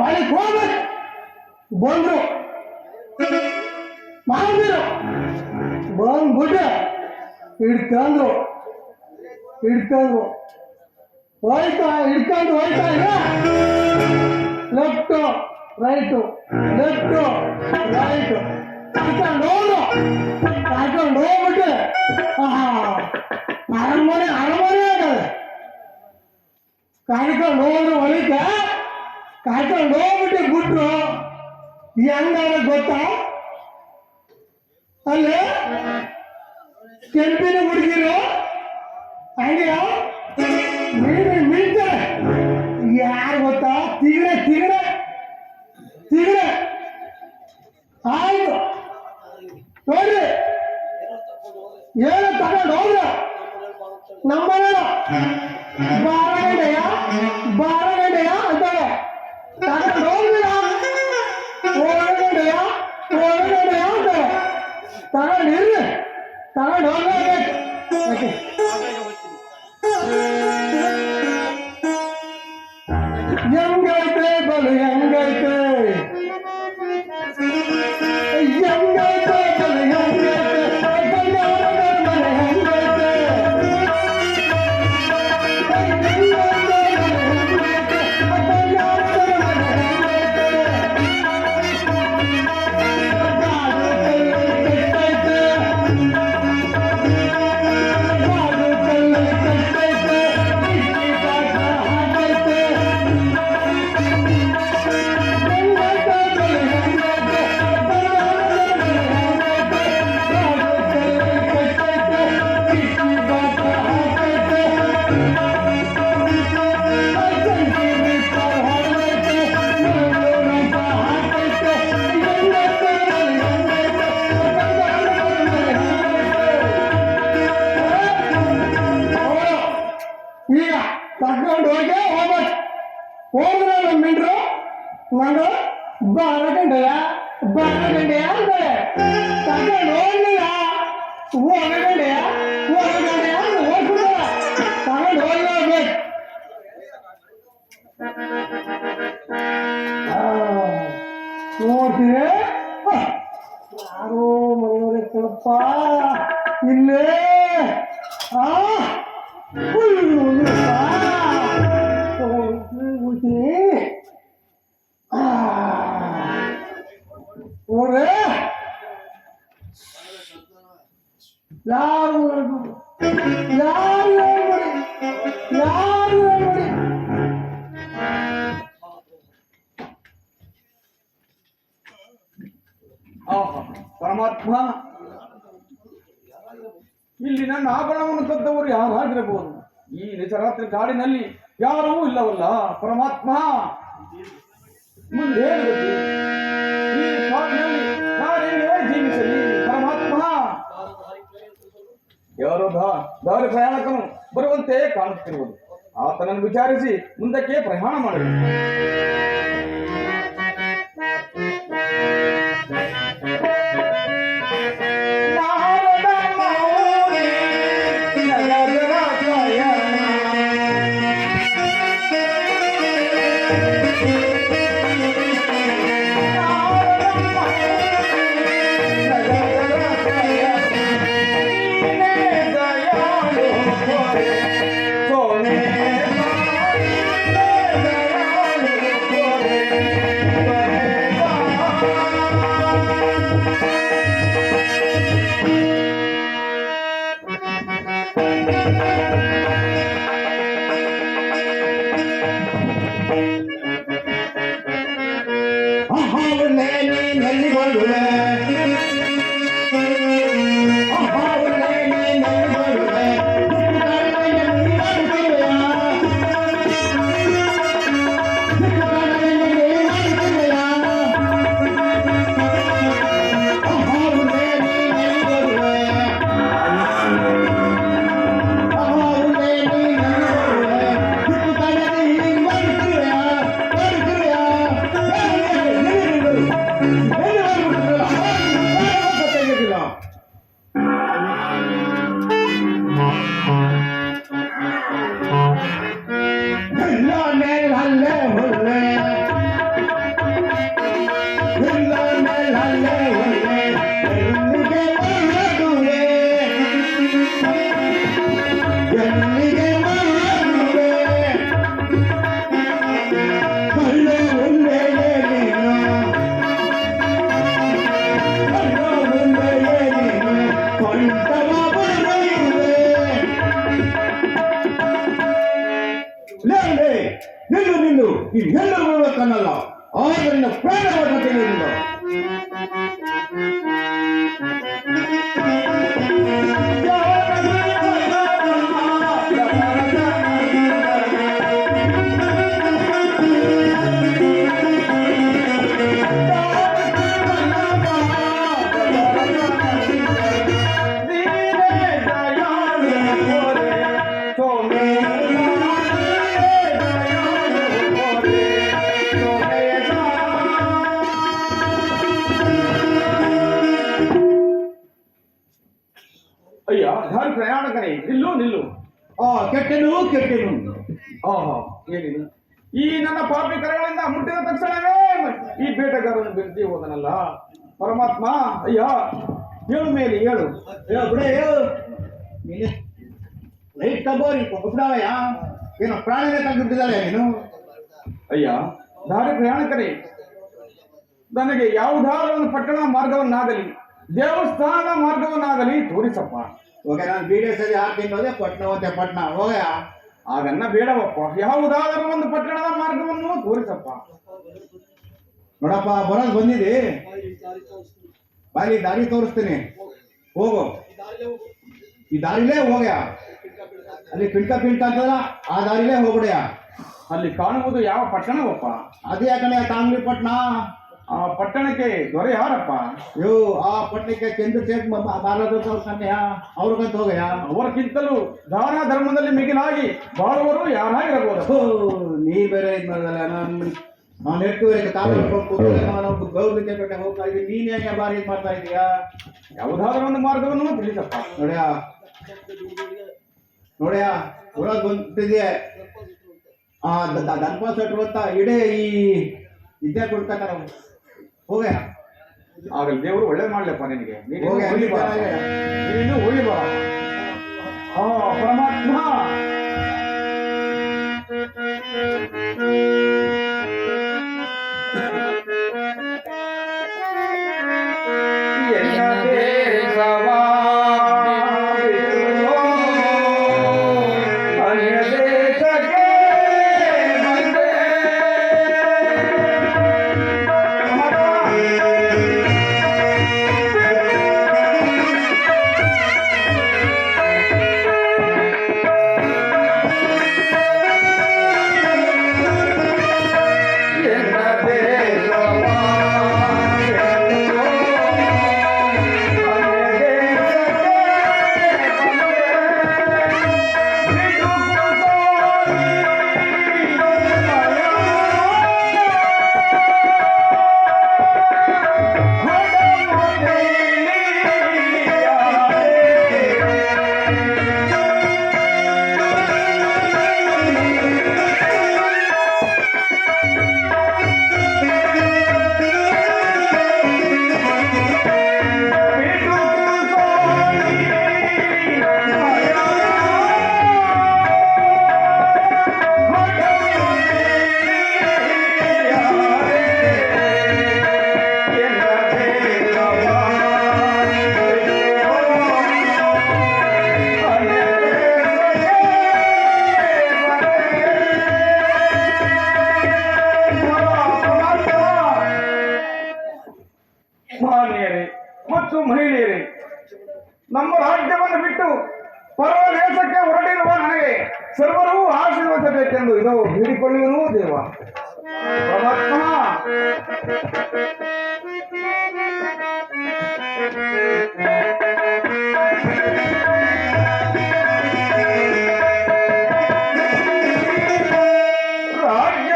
ಹೊಳಿಗೆ ಹೋಗ್ಬೇಕು. ಬಂದ್ರು ಮಾಡಿದ್ರು ಬಂದ್ಬಿಟ್ಟು ಹಿಡ್ಕೊಂಡ್ರು ಹೋಯ್ತಾ ಹಿಡ್ಕೊಂಡು ಹೋಯ್ತಾ ಇಲ್ಲ ಲೆಫ್ಟು ರೈಟು ಕರ್ಕೊಂಡು ಹೋಗ್ಬಿಟ್ಟು ಅರಮನೆ ಆಗದೆ. ಕರ್ಕೊಂಡು ಹೋದ್ರು ಹೊಳಿಗೆ ಕರ್ಕೊಂಡು ಹೋಗ್ಬಿಟ್ಟು ಬಿಟ್ರು. ಹೆಂಗಾರ ಗೊತ್ತಾ ಅಲ್ಲಿ ಕೆಂಪಿನ ಹುಡುಗಿರು ಹಂಗೆ ಮೀಳ್ತಾರೆ. ಯಾರು ಗೊತ್ತಾ ತಿಗಡೆ ಆಯ್ತು ನೋಡ್ರಿ ಏನು ತಗೊಂಡು ಹೋದ್ರ ನಮ್ಮನೆ ಬಾರಗಂಡೆಯ ಅಂತಾರೆ. ತಗೊಂಡು ಹೋಗ್ಲಿಲ್ಲ ಒಳಗಂಡೆಯ ಅಂತಾರೆ. ತಗೊಂಡು ಇರ್ಲಿ ತಗೊಂಡು ಹೋಗ್ಬೇಕು. ಹೆಂಗೈತೆ ಬಲು ಹೆಂಗೈತೆ ಈಗ ತಗೊಂಡು ಹೋಗ್ಬೇಕು. ಹೋದ್ರೆ ನಮ್ಮ ಮಿಂಡ್ರು ನಾನು ಬಾರಗಂಡೆಯ ಅಂತಾರೆ. ತಗೊಂಡು ಹೋಗ್ಲಿಲ್ಲ ಹೋಗಂಡೆಯ ಅಂತ ಹೋಗ್ಬಿಡ. ತಗೊಂಡು ಹೋಗ್ಬೇಕು. ನೋಡ್ತೀವಿ ಯಾರೋ ಮನೆಯವ್ರಪ್ಪ ಇಲ್ಲೇ ನೋಡ್ರೆ ಯಾರು ಪರಮಾತ್ಮ, ಇಲ್ಲಿ ನನ್ನ ಆಭರಣವನ್ನು ಕದ್ದವರು ಯಾರಾಗಿರಬಹುದು? ಈ ನಿಜರಾತ್ರಿ ಕಾಡಿನಲ್ಲಿ ಯಾರೂ ಇಲ್ಲವಲ್ಲ ಪರಮಾತ್ಮ. ಮುಂದೆ ಈ ಕಾಡಿನಲ್ಲಿ ಯಾರೇನೇ ಜೀವಿಸಲಿ ಪರಮಾತ್ಮ. ಯಾರೋ ದಾರಿ ಪ್ರಯಾಣಕನು ಬರುವಂತೆ ಕಾಣುತ್ತಿರುವುದು. ಆತನನ್ನು ವಿಚಾರಿಸಿ ಮುಂದಕ್ಕೆ ಪ್ರಯಾಣ ಮಾಡಬೇಕು. ಇನ್ನೆಲ್ಲರೂ ಬರಬೇಕನ್ನಲ್ಲ ಆದ್ದರಿಂದ ಪ್ರಾಣ ಬರ್ತೇನೆ. ಅಯ್ಯ ದಾರಿ ಪ್ರಯಾಣಕರೇ, ನಿಲ್ಲು ನಿಲ್ಲು. ಕೆಟ್ಟೆನು ಆಹಾ, ಏನಿದು ಈ ನನ್ನ ಪಾಪಿ ಕರೆಗಳಿಂದ ಮುಟ್ಟಿದ ತಕ್ಷಣವೇ ಈ ಬೇಟೆಗಾರನು ಬೆಂದಿ ಹೋದನಲ್ಲ ಪರಮಾತ್ಮ. ಅಯ್ಯ ಹೇಳು ಮೇಲೆ ಹೇಳು. ಬಿಡೇ ಲೈಟ್ ತಗೋರಿ ಬಿಡವಯ್ಯ, ಏನೋ ಪ್ರಾಣನೇ ತಂದುಬಿಟ್ಟಿದ್ದಾಳೆ ನೀನು. ಅಯ್ಯ ದಾರಿ ಪ್ರಯಾಣಕರೇ, ನನಗೆ ಯಾವುದಾದ್ರೂ ಒಂದು ಪಟ್ಟಣ ಮಾರ್ಗವನ್ನಾಗಲಿ ದೇವಸ್ಥಾನದ ಮಾರ್ಗವನ್ನಾಗಲಿ ತೋರಿಸಪ್ಪ. ಓಕೆ, ನಾನು ಬೀಡೆ ಸರಿ ಹಾಕ್ತೀನಿ ಅದೇ ಪಟ್ನ ಹೋಗಯ್ಯ. ಆಗನ್ನ ಬೇಡವಪ್ಪ, ಯಾವುದಾದರೂ ಒಂದು ಪಟ್ಟಣದ ಮಾರ್ಗವನ್ನು ತೋರಿಸಪ್ಪ. ನೋಡಪ್ಪ, ಬರೋದು ಬಂದಿದೆ, ಬಾರಿ ದಾರಿ ತೋರಿಸ್ತೀನಿ, ಹೋಗು. ಈ ದಾರಿಲೇ ಹೋಗ್ಯಾ, ಅಲ್ಲಿ ಪಿಂಟ ಅಂತಲ್ಲ ಆ ದಾರಿಲೇ ಹೋಗ್ಬಿಡ್ಯಾ. ಅಲ್ಲಿ ಕಾಣುವುದು ಯಾವ ಪಟ್ಟಣವಪ್ಪ? ಅದೇ ಯಾಕಂದ್ರೆ ತಾಂಗ್ಲಿ ಪಟ್ನ. ಆ ಪಟ್ಟಣಕ್ಕೆ ದೊರೆ ಯಾರಪ್ಪ? ಆ ಪಟ್ಟಣಕ್ಕೆ ಚಂದ್ರಶೇಖರ್ ಬಾಲದವ್ರ ಕನ್ಯಾ, ಅವ್ರಿಗಂತ ಹೋಗಯ್ಯ. ಅವರಕ್ಕಿಂತಲೂ ದಾನ ಧರ್ಮದಲ್ಲಿ ಮಿಗಿಲಾಗಿ ಬಾಳುವರು ಯಾರಾಗಿರಬಹುದು. ನೀ ಬೇರೆ ಇದ್ ಮಾಡಿದಲ್ಲ, ನಾನು ನೆಟ್ಟುವರೆಗೆ ನಾನು ಗೌರವಕ್ಕೆ ಕಟ್ಟೆ ಹೋಗ್ತಾ ಇದ್ದೀನಿ, ನೀನ್ ಹೇಗೆ ಬಾರಿ ಇದ್ ಮಾಡ್ತಾ ಇದೀಯಾ? ಯಾವುದಾದ್ರೂ ಒಂದು ಮಾರ್ಗವನ್ನು ತಿಳಿಸಪ್ಪ. ನೋಡ್ಯಾ ಊರಾಗ ಬಂದಿದೆ ದನ್ಪ ಸೆಟ್ರು ಅಂತ ಇಡೇ ಈ ವಿದ್ಯಾ ಕೊಡ್ತಾರ, ಹೋಗ್ಯಾ. ಆಗಲಿ ದೇವರು ಒಳ್ಳೆ ಮಾಡ್ಲಪ್ಪ ನಿನಗೆ. ನೀನು ಹೋಗಿ ಹೋಗಿ ಬಾ ಪರಮಾತ್ಮ. ಮಾನ್ಯರೇ ಮತ್ತು ಮಹಿಳೆಯರೇ, ನಮ್ಮ ರಾಜ್ಯವನ್ನು ಬಿಟ್ಟು ಪರವ ದೇಶಕ್ಕೆ ಹೊರಟಿರುವ ನನಗೆ ಸರ್ವರೂ ಆಶೀರ್ವದಿಸಬೇಕೆಂದು ಇದು ಬೇಡಿಕೊಳ್ಳುವನು ದೇವ. ಪರಮಾತ್ಮ ರಾಜ್ಯ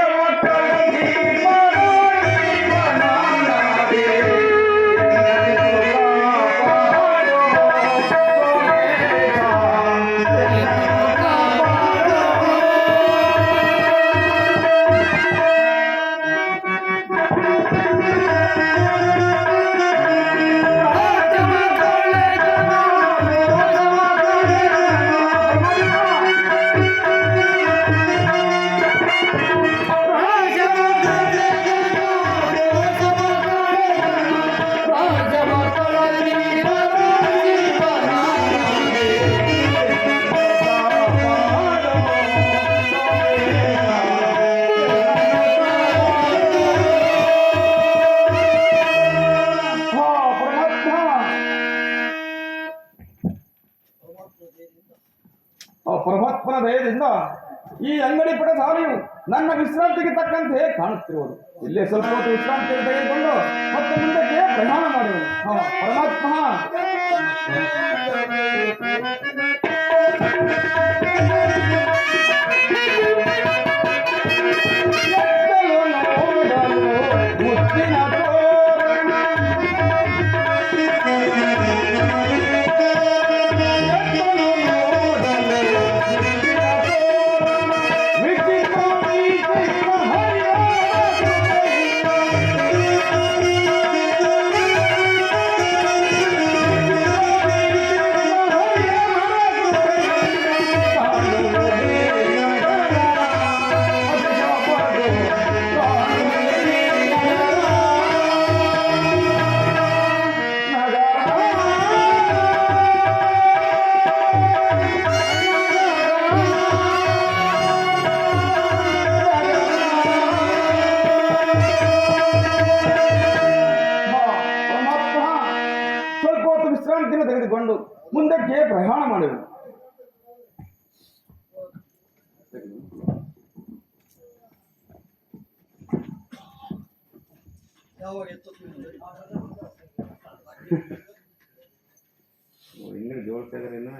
ಆ ಪರಮಾತ್ಮನ ದಯದಿಂದ ಈ ಅಂಗಡಿ ಪಡೆ ಸಾಲಿಯು ನನ್ನ ವಿಶ್ರಾಂತಿಗೆ ತಕ್ಕಂತೆ ಕಾಣುತ್ತಿರುವುದು. ಇಲ್ಲೇ ಸ್ವಲ್ಪ ಹೊತ್ತು ವಿಶ್ರಾಂತಿ ತೆಗೆದುಕೊಂಡು ಮತ್ತೆ ಮುಂದಕ್ಕೆ ಪ್ರಯಾಣ ಮಾಡುವುದು. ಪರಮಾತ್ಮ ಮುತ್ತಿನ ತೋರಣ ಸ್ವಲ್ಪ ಹೊತ್ತು ವಿಶ್ರಾಂತಿಯನ್ನು ತೆಗೆದುಕೊಂಡು ಮುಂದಕ್ಕೆ ಪ್ರಯಾಣ ಮಾಡುವುದು. ಇನ್ನೂ ಜೋಡ್ತಾ ಇದಾರೆ ಇನ್ನು.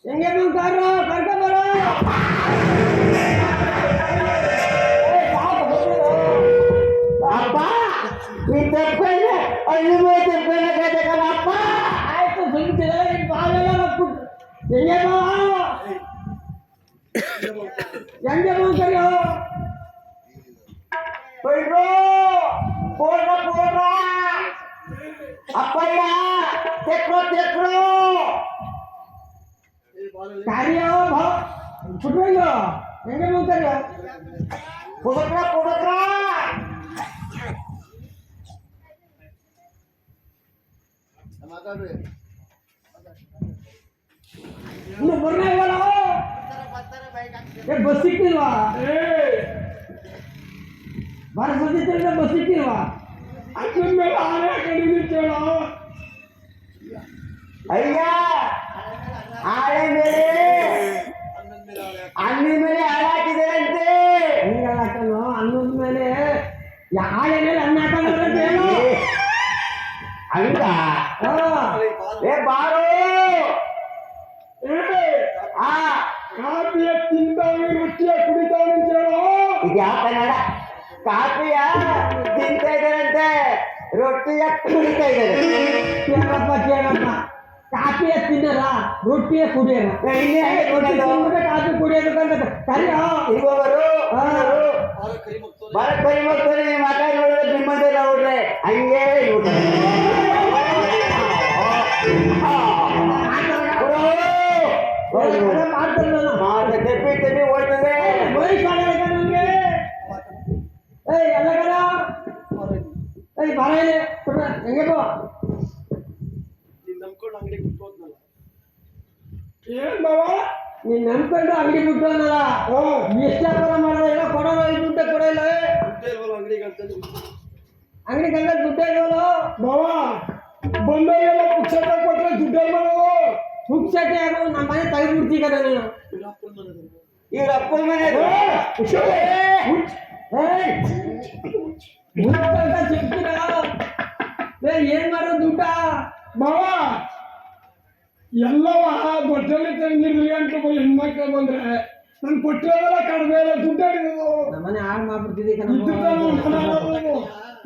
ಹೆಂಗೆ ಬಂತಾರೋ ಕರ್ಕೊಂಬರೋ ಅಪ್ಪ ಈ ತೆಪ್ಪಲ್ಲ ಅಲ್ಲಿ ತೆಪ್ಪಲ್ಲ ಕದಕಲ್ಲಪ್ಪ. ಆಯ್ತು ಸುಂಚಿದಲ್ಲ ನಿನ್ ಬಾವೆಲ್ಲ ಮಕ್ಬಿಟ್ಟು ಹೆಂಗೆ ಬಾ ಹೆಂಗೆ ಬಂತಾರೋ ಬಿಡ್ರು ಪೂರ್ಣ ಪೂರ್ಣ ಅಪ್ಪಯ್ಯ ತೆಕ್ರೋ ತೆಕ್ರೋ ಕಾರ್ಯ ಸುಟ್ರಂಗ ಹೆಂಗೆ ಬಂತಾರೋ ಪುಡಕ್ರ ಪುಡಕ್ರ ಇನ್ನು ಬರ್ನೇ ಇವಲ್ಲ ಬಸ್ ಸಿಕ್ಕಿಲ್ವಾ ಬಾರ ಸದ್ಯ ಬಸ್ ಸಿಕ್ಕಿಲ್ವಾ ಅಕ್ಕನ ಮೇಲೆ ಆನೆ ಕಡಿಮೆ ಕೇಳೋ. ಅಯ್ಯ ಆಳೆ ಮೇಲೆ ಅನ್ನದ ಮೇಲೆ ಹಾಳಾಕಿದಾರಂತೆ. ಹೆಂಗೆ ಹಾಕನು ಅನ್ನದ ಮೇಲೆ ಯಾಳೆ ಮೇಲೆ ಅನ್ನ ಹಾಕಂದ್ರೆ ಹೇಳು ಹಂಗ ಏ ಬಾರೋ ಆ ಕಾಫಿಯ ತಿಂತಾವೆ ರುಚಿಯ ಕುಡಿತಾವೆ ಅಂತ ಹೇಳೋ. ಇದ್ಯಾ ಕನ್ನಡ ಕಾಫಿಯ ತಿಂತಾ ಇದಾರಂತೆ ರೊಟ್ಟಿಯ ಕುಡಿತಾ ಇದ್ದಾರೆ. ಕೇಳಪ್ಪ ಕೇಳಪ್ಪ ಕಾಫಿಯ ತಿನ್ನಲ್ಲ ರೊಟ್ಟಿಯ ಕುಡಿಯಲ್ಲ ಇನ್ನೇ ಕಾಫಿ ಕುಡಿಯೋದಕ್ಕಂತ ಕರಿಯ ಇವರು ಬರ ಕೈ ಮಕ್ಕಳು ಮಾತಾಡಿ ನೋಡಿದ್ರೆ ನಿಮ್ಮಂತೆ ನೋಡ್ರೆ ಹಂಗೆ ತೆಪ್ಪಿ ತೆಪ್ಪಿ ಓಡ್ತದೆ. ನಮ್ಗೆ ಏಯ್ ಎಲ್ಲ ಏಯ್ ಬಾರ ಇಲ್ಲಿ ಹೆಂಗೆ ಬೋ ಏನ್ ಬಾವ ನೀನ್ ನಂಬ್ಕೊಂಡು ಅಂಗಡಿ ಬಿಟ್ಟು ಅನ್ನಲ್ಲ ಎಷ್ಟು ವ್ಯಾಪಾರ ಮಾಡಿದ್ರೆ ಏನೋ ಕೊಡೋಲ್ಲ ಈ ದುಡ್ಡೇ ಕೊಡಲ್ಲ ಅಂಗಡಿ ಕಂಡ ದುಡ್ಡೇ ಇರೋಲ್ಲ ಬಾವ ಬಂದವರೆಲ್ಲ ಪುಕ್ಷಟ ಕೊಟ್ರೆ ದುಡ್ಡೇ ಮಾಡೋದು ಹುಚ್ಚಕ್ಕೆ ಆಗೋ ನಮ್ಮ ಮನೆ ತೆಗೆದ್ಬಿಡ್ತೀಗ ನೀನು ಇವ್ರ ಅಪ್ಪನ ಮನೆ ಅದು. ಏನ್ ಮಾಡೋ ದುಡ್ಡ ಬಾವ ಎಲ್ಲವ ದೊಡ್ಡಲ್ಲಿ ತಂದಿರ್ಲಿ ಅಂತ ಹೆಣ್ಮಕ್ಳು ಬಂದ್ರೆ ನನ್ ಕೊಟ್ಟಿರೋದೆಲ್ಲ ಕಡಿಮೆ ಇಲ್ಲ ದುಡ್ಡು ಹಿಡಿದು ನಮ್ಮನೆ ಹಾಳು ಮಾಡ್ಬಿಡ್ತಿದ್ದೀಗ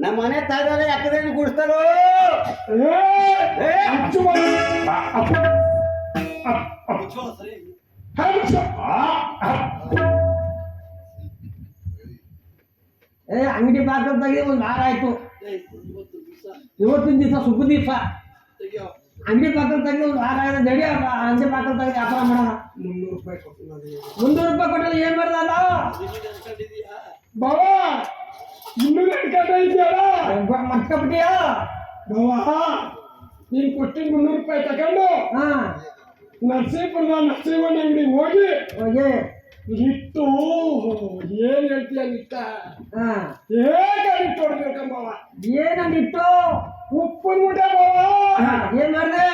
ನಮ್ಮ ಮನೆ ತಾಯಿದಾರೆ ಯಾಕಂದ್ರೆ ಗುಡಿಸ್ತಾರೋ ಏ ಅಂಗಡಿ ಬಾಕಲ್ ತೆಗೆದು ಒಂದು ವಾರ ಆಯ್ತು ಇವತ್ತಿನ ದಿವಸ ಶುಭ ದಿವಸ ಅಂಗಡಿ ಬಾಕಲ್ ತೆಗೆದು ಒಂದು ವಾರ ಆಯ್ತು ನಡಿ ಅಂಗಡಿ ಬಾಕಲ್ ತೆಗೆದು ವ್ಯಾಪಾರ ಮಾಡೋಣ 300 ರೂಪಾಯಿ ಕೊಟ್ಟರೆ ಏನ್ ಮಾಡ್ದಲ್ಲ ಬಾವ ಇನ್ನೂ ನೆನ್ಕೊಂಡ ಇದೆಯಲ್ಲ ಮರ್ತ್ಕೊಬಿಟ್ಟಿಯ ಬಾವ ನೀನ್ ಕೊಟ್ಟಿದ್ 300 ರೂಪಾಯಿ ತಗೊಂಡು ಹಾ ನರಸೀಪುರದ ನರಸಿಂಹಣ್ಣ ಅಂಗಡಿಗೆ ಹೋಗಿ ಹೋಗಿ ಇಟ್ಟು ಏನ್ ಹೇಳ್ತೀಯ ನಿಟ್ಟ ಹಾ ಹೇಗಿಟ್ಟು ಹೊಡ್ಬೇಕಂಬವ ಏನಂದಿಟ್ಟು ಉಪ್ಪಿನ ಮುಟ್ಟೆ ಬಾವ ಏನ್ ಮಾಡ್ದೆ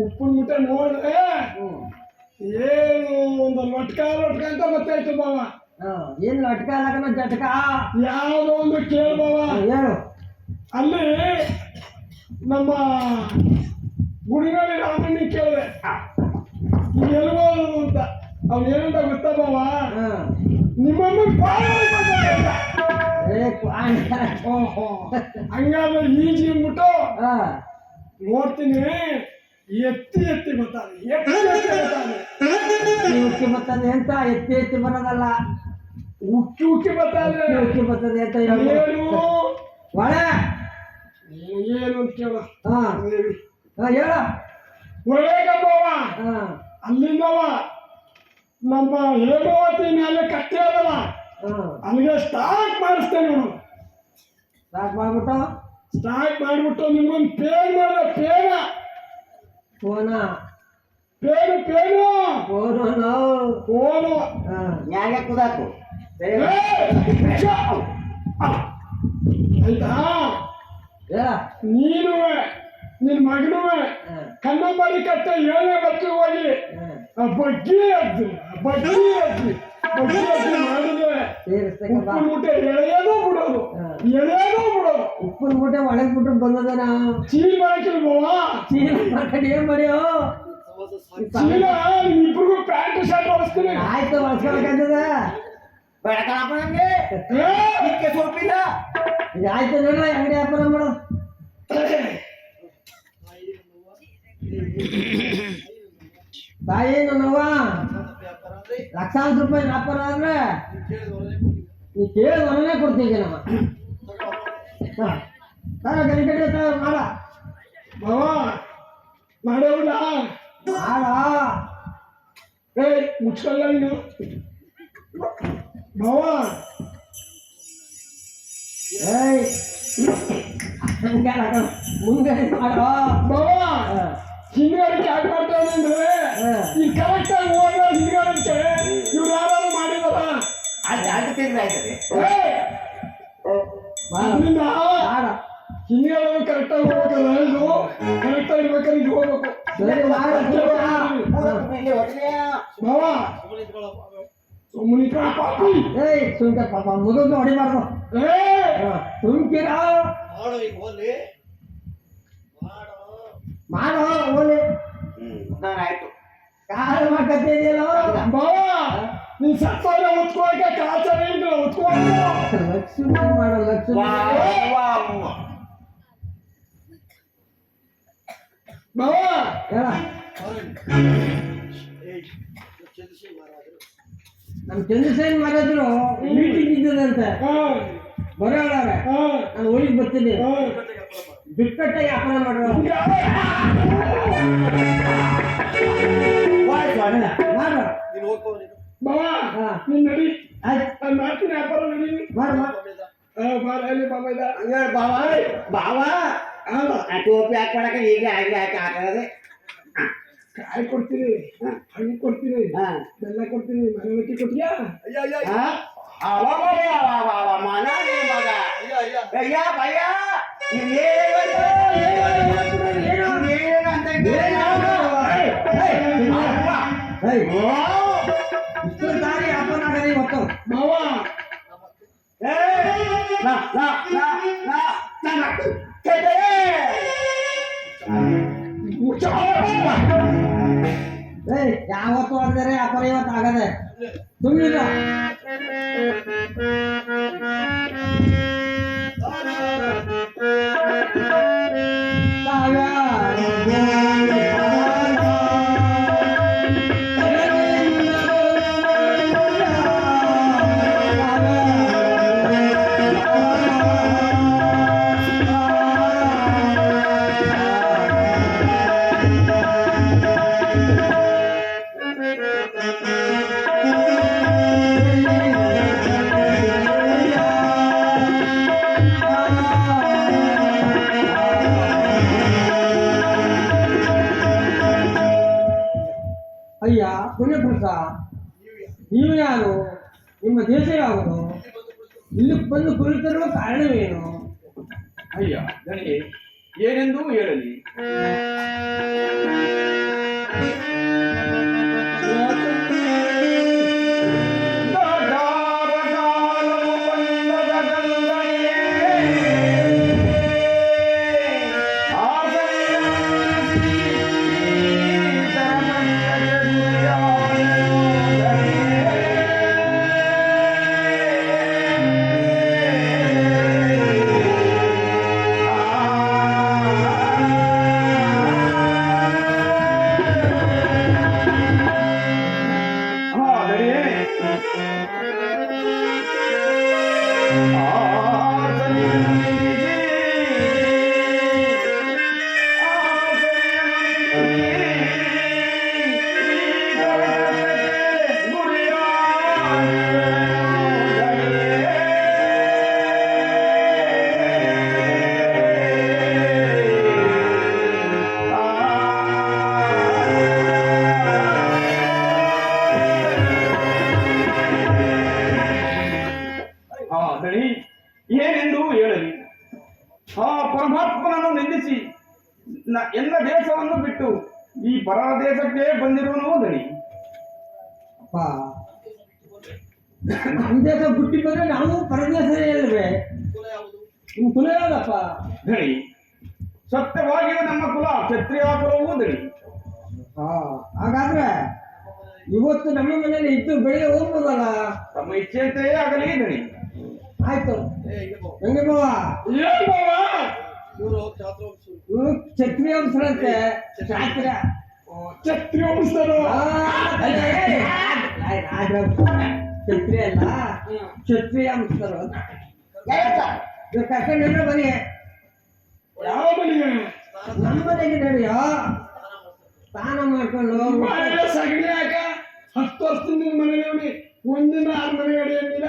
ಉಪ್ಪಿನ ಮುಟ್ಟೆ ನೋಡ್ರೆ ಏನು ಒಂದು ಲೊಟ್ಕ ಅಂತ ಗೊತ್ತಾಯ್ತು ಬಾವ ಏನ್ ಲಟ್ಕ ಲಗ್ನ ಜಟ್ಕ ಯಾವ್ದೋ ಒಂದು ಕೇಳು ಬಾವ ಹೇಳು ಅಲ್ಲಿ ನಮ್ಮ ಗುಡಿನಲ್ಲಿ ರಾಮಣ್ಣ ಕೇಳಿದೆ ಎಲ್ಬೋದು ಅಂತ ಅವ್ನು ಏನಂತ ಗೊತ್ತಾ ಬಾವ ನಿಮ್ಮಮ್ಮ ಓಹೋ ಹಂಗಾದ್ರೆ ಈಜಿ ಅಂದ್ಬಿಟ್ಟು ನೋಡ್ತೀನಿ ಎತ್ತಿ ಎತ್ತಿ ಗೊತ್ತಾನೆ ಎತ್ತಿ ಎತ್ತಿ ಗೊತ್ತಾನೆ ಉಕ್ಕಿ ಬರ್ತದೆ ಅಂತ ಎತ್ತಿ ಎತ್ತಿ ಬರೋದಲ್ಲ ಉಕ್ಕಿ ಉಕ್ಕಿ ಗೊತ್ತಾನೆ ಉಕ್ಕಿ ಬರ್ತದೆ ಅಂತ ಹೇಳು ಏನು ಒಳ ಏನು ಅಂತ ಕೇಳ ಹೇಳ ಒಳಗಬ್ಬವ ಹಾ ಅಲ್ಲಿಂದವ ನಮ್ಮ ಹೇಮಾವತಿ ಮೇಲೆ ಕಟ್ಟೆ ಅದಲ್ಲ ಅಲ್ಲಿಗೆ ಸ್ಟಾರ್ಟ್ ಮಾಡಿಸ್ತೇನೆ ನೋಡು ಸ್ಟಾರ್ಟ್ ಮಾಡ್ಬಿಟ್ಟು ಸ್ಟಾರ್ಟ್ ಮಾಡ್ಬಿಟ್ಟು ನಿಮ್ಗೊಂದು ಪೇನ್ ಮಾಡಿದೆ ಪೇನ ಫೋನ ಪೇನು ಪೇನು ಫೋನು ಫೋನು ಯಾಕೆ ಕುದಾಕು ಆಯ್ತಾ ಹೇಳ ನೀನು ನಿನ್ ಮಗನೂ ಕನ್ನಂಬರಿ ಕಟ್ಟೆ 7ನೇ ಬಸ್ಸಿಗೆ ಹೋಗಿ ಬಗ್ಗಿ ಅಜ್ಜಿ ಮಾಡಿದ್ರೆ ಸೇರಿಸ್ತಕ್ಕ ಉಪ್ಪಿನ ಮೂಟೆ ಎಳೆಯೋದು ಬಿಡೋದು ಉಪ್ಪಿನ ಮೂಟೆ ಒಳಗೆ ಬಿಟ್ಟು ಬಂದದನ ಚೀಲ ಮಾಡಕ್ಕಿಲ್ವವಾ ಚೀಲ ಮಾಡ್ಕೊಂಡು ಏನ್ ಮಾಡಿಯೋ ಚೀಲ ಇಬ್ರಿಗೂ ಪ್ಯಾಂಟ್ ಶರ್ಟ್ ಹೊಲಿಸ್ತೀನಿ ಆಯ್ತು ಹೊಲ್ಸ್ಕೊಳಕಂತದ ಬೆಳಕನಪ್ಪ ನಮ್ಗೆ ಇದಕ್ಕೆ ಸೊಪ್ಪಿಲ್ಲ ಈಗ ಆಯ್ತು ನೋಡ್ರ ಅಂಗಡಿ ವ್ಯಾಪಾರ ಮಾಡು ತಾಯಿ ನನ್ನವ್ವ ಲಕ್ಷಾಂತರ ರೂಪಾಯಿ ವ್ಯಾಪಾರ ಆದ್ರೆ ನೀ ಕೇಳಿ ಮನೆ ಕೊಡ್ತೀವಿ ನಮ್ಮ ಗರಿ ಕಡೆ ಮಾಡ ಬಾವ ಮಾಡೋಲ್ಲ ಮಾಡ ಮುಚ್ಕಲ್ಲ ನೀನು ಬಾವ ಏಯ್ ಹಂಗಾರ ಮುಂದೆ ಮಾಡೋ ಬಾವ ಹಿಂದ್ಗಡೆ ಯಾಕೆ ಮಾಡ್ತಾನೆ ಅಂದ್ರೆ ಈ ಕರೆಕ್ಟ್ ಆಗಿ ಹೋದ ಹಿಂದ್ಗಡೆ ಇವ್ರು ಯಾರು ಮಾಡಿದಾರ ಅದು ಅದು ತಿಂದ್ರೆ ಆಯ್ತದೆ ಅಲ್ಲಿಂದ ಮಾಡ ಹಿಂದ್ಗಡೆ ಕರೆಕ್ಟ್ ಆಗಿ ಹೋಗ್ಬೇಕಲ್ಲ ಇದು ಕರೆಕ್ಟ್ ಆಗಿ ಇರ್ಬೇಕಾದ್ರೆ ಇದು ಹೋಗ್ಬೇಕು ಸರಿ ಮಾಡ ಇಲ್ಲಿ ಹೊಟ್ಟೆಯ ಬಾವ ಸುಮ್ಮನೆ ಪಾಪಿ ಏಯ್ ಸುಂಕ ಪಾಪ ಮುಗಿದು ಹೊಡಿಬಾರ್ದು ಸುಮ್ಕಿರ ಮಾಡೋ ಓಲಿ ನಾನು ಆಯ್ತು ಕಾಲು ಮಾಡ್ಕತ್ತಿದೆಯಲ್ಲ ಬಾವ ನೀನ್ ಸತ್ತೋದ್ರೆ ಒತ್ಕೋಕೆ ಕಾಚನೆ ಇದ್ರೆ ಒತ್ಕೊಂಡು ಲಕ್ಷ್ಮಿ ಮಾಡೋ ಲಕ್ಷ್ಮಿ ಬಾವ ಹೇಳ ನಮ್ಮ ಚಂದ್ರಸೇನ್ ಮಾಡಿದ್ರು ಮೀಟಿಂಗ್ ಇದ್ದದಂತೆ ಬರೋಣ ನಾನು ಊರಿಗೆ ಬರ್ತೀನಿ ಬಿಟ್ಕಟ್ಟೆ ವ್ಯಾಪಾರ ಮಾಡ್ರು ಮಾಡು ಬಾವ ನೀನ್ ನಡಿ ಆಯ್ತು ನಾನು ಮಾಡ್ತೀನಿ ವ್ಯಾಪಾರ ನಡಿ ಮಾಡು ಮಾಡು ಬಾರ ಅಲ್ಲಿ ಬಾಬಾ ಇದ ಹಂಗ ಬಾವ ಬಾವ ಆ ಟೋಪಿ ಹಾಕೊಳಕ ಈಗ ಆಗ್ಲಿ ಹಾಕಿ ಹಾಕೋದೆ ಕಾಯಿ ಕೊಡ್ತೀನಿ ಹಣ್ಣು ಕೊಡ್ತೀನಿ ಬೆಲ್ಲ ಕೊಡ್ತೀನಿ ಮನೆಯಕ್ಕೆ ಕೊಟ್ಟಿಯಾ ಮನ ಮಗ ಅಯ್ಯ ಭಯ ಇಷ್ಟು ದಾರಿ ಅಪ್ಪನಾಗದೆ ಇವತ್ತು ಮಾವ ಯಾವತ್ತು ಆಗಿದರೆ ಅಪರ ಇವತ್ತು ಆಗದೆ ಸುಮ್ಮನಿಲ್ಲ ಅಯ್ಯ ಪುಣ್ಯಪುರುಷ ನೀವು ಯಾರು ನಿಮ್ಮ ದೇಶ ಯಾವುದು ಇಲ್ಲಿ ಬಂದು ಕುಳಿತಿರುವ ಕಾರಣವೇನು ಅಯ್ಯ ನನಗೆ ಏನೆಂದೂ ಹೇಳಲಿ ದಣಿ ಏನೆಂದು ಹೇಳಲಿ ಆ ಪರಮಾತ್ಮನನ್ನು ನಿಂದಿಸಿ ಎಲ್ಲ ದೇಶವನ್ನು ಬಿಟ್ಟು ಈ ಪರ ದೇಶಕ್ಕೆ ಬಂದಿರುವನು ದಣಿ ಅಪ್ಪ ನಮ್ಮ ದೇಶ ಬಿಟ್ಟು ಬಂದ್ರೆ ನಾವು ಪರದೇಶನೇ ಇಲ್ವೇ ನಿಮ್ಮ ಕುಲ ಯಾವ್ದಪ್ಪ ದಣಿ ಸತ್ಯವಾಗಿಯೂ ನಮ್ಮ ಕುಲ ಕ್ಷತ್ರಿಯ ಕುಲವೂ ದಣಿ ಹಾಗಾದ್ರೆ ಇವತ್ತು ನಮ್ಮ ಮನೇಲಿ ಇದ್ದು ಬೆಳಿಗ್ಗೆ ಹೋಗ್ಬೋದಲ್ಲ ತಮ್ಮ ಇಚ್ಛೆಯಂತೆಯೇ ಆಗಲಿ ದಣಿ ಆಯ್ತು ಹೆಂಗೆ ಬಾವ ಇವರು ಕ್ಷತ್ರಿಯ ವಂಶರಂತೆ ಶಾಸ್ತ್ರ ಕ್ಷತ್ರಿಯ ವಂಶರು ಕ್ಷತ್ರಿಯ ಅಲ್ಲ ಕ್ಷತ್ರಿಯ ವಂಶರು ಕರ್ಕೊಂಡು ಬನ್ನಿ ಯಾವ ಮನೆಗೆ ನಮ್ಮ ಮನೆಗೆ ನಡೆಯೋ ಸ್ನಾನ ಮಾಡ್ಕೊಂಡು ಸಗಣಿ ಹಾಕ 10 ವರ್ಷದಿಂದ ಮನೆಯಲ್ಲಿ ಒಂದಿನ 6 ಮನೆ ನಡೆಯಂಗಿಲ್ಲ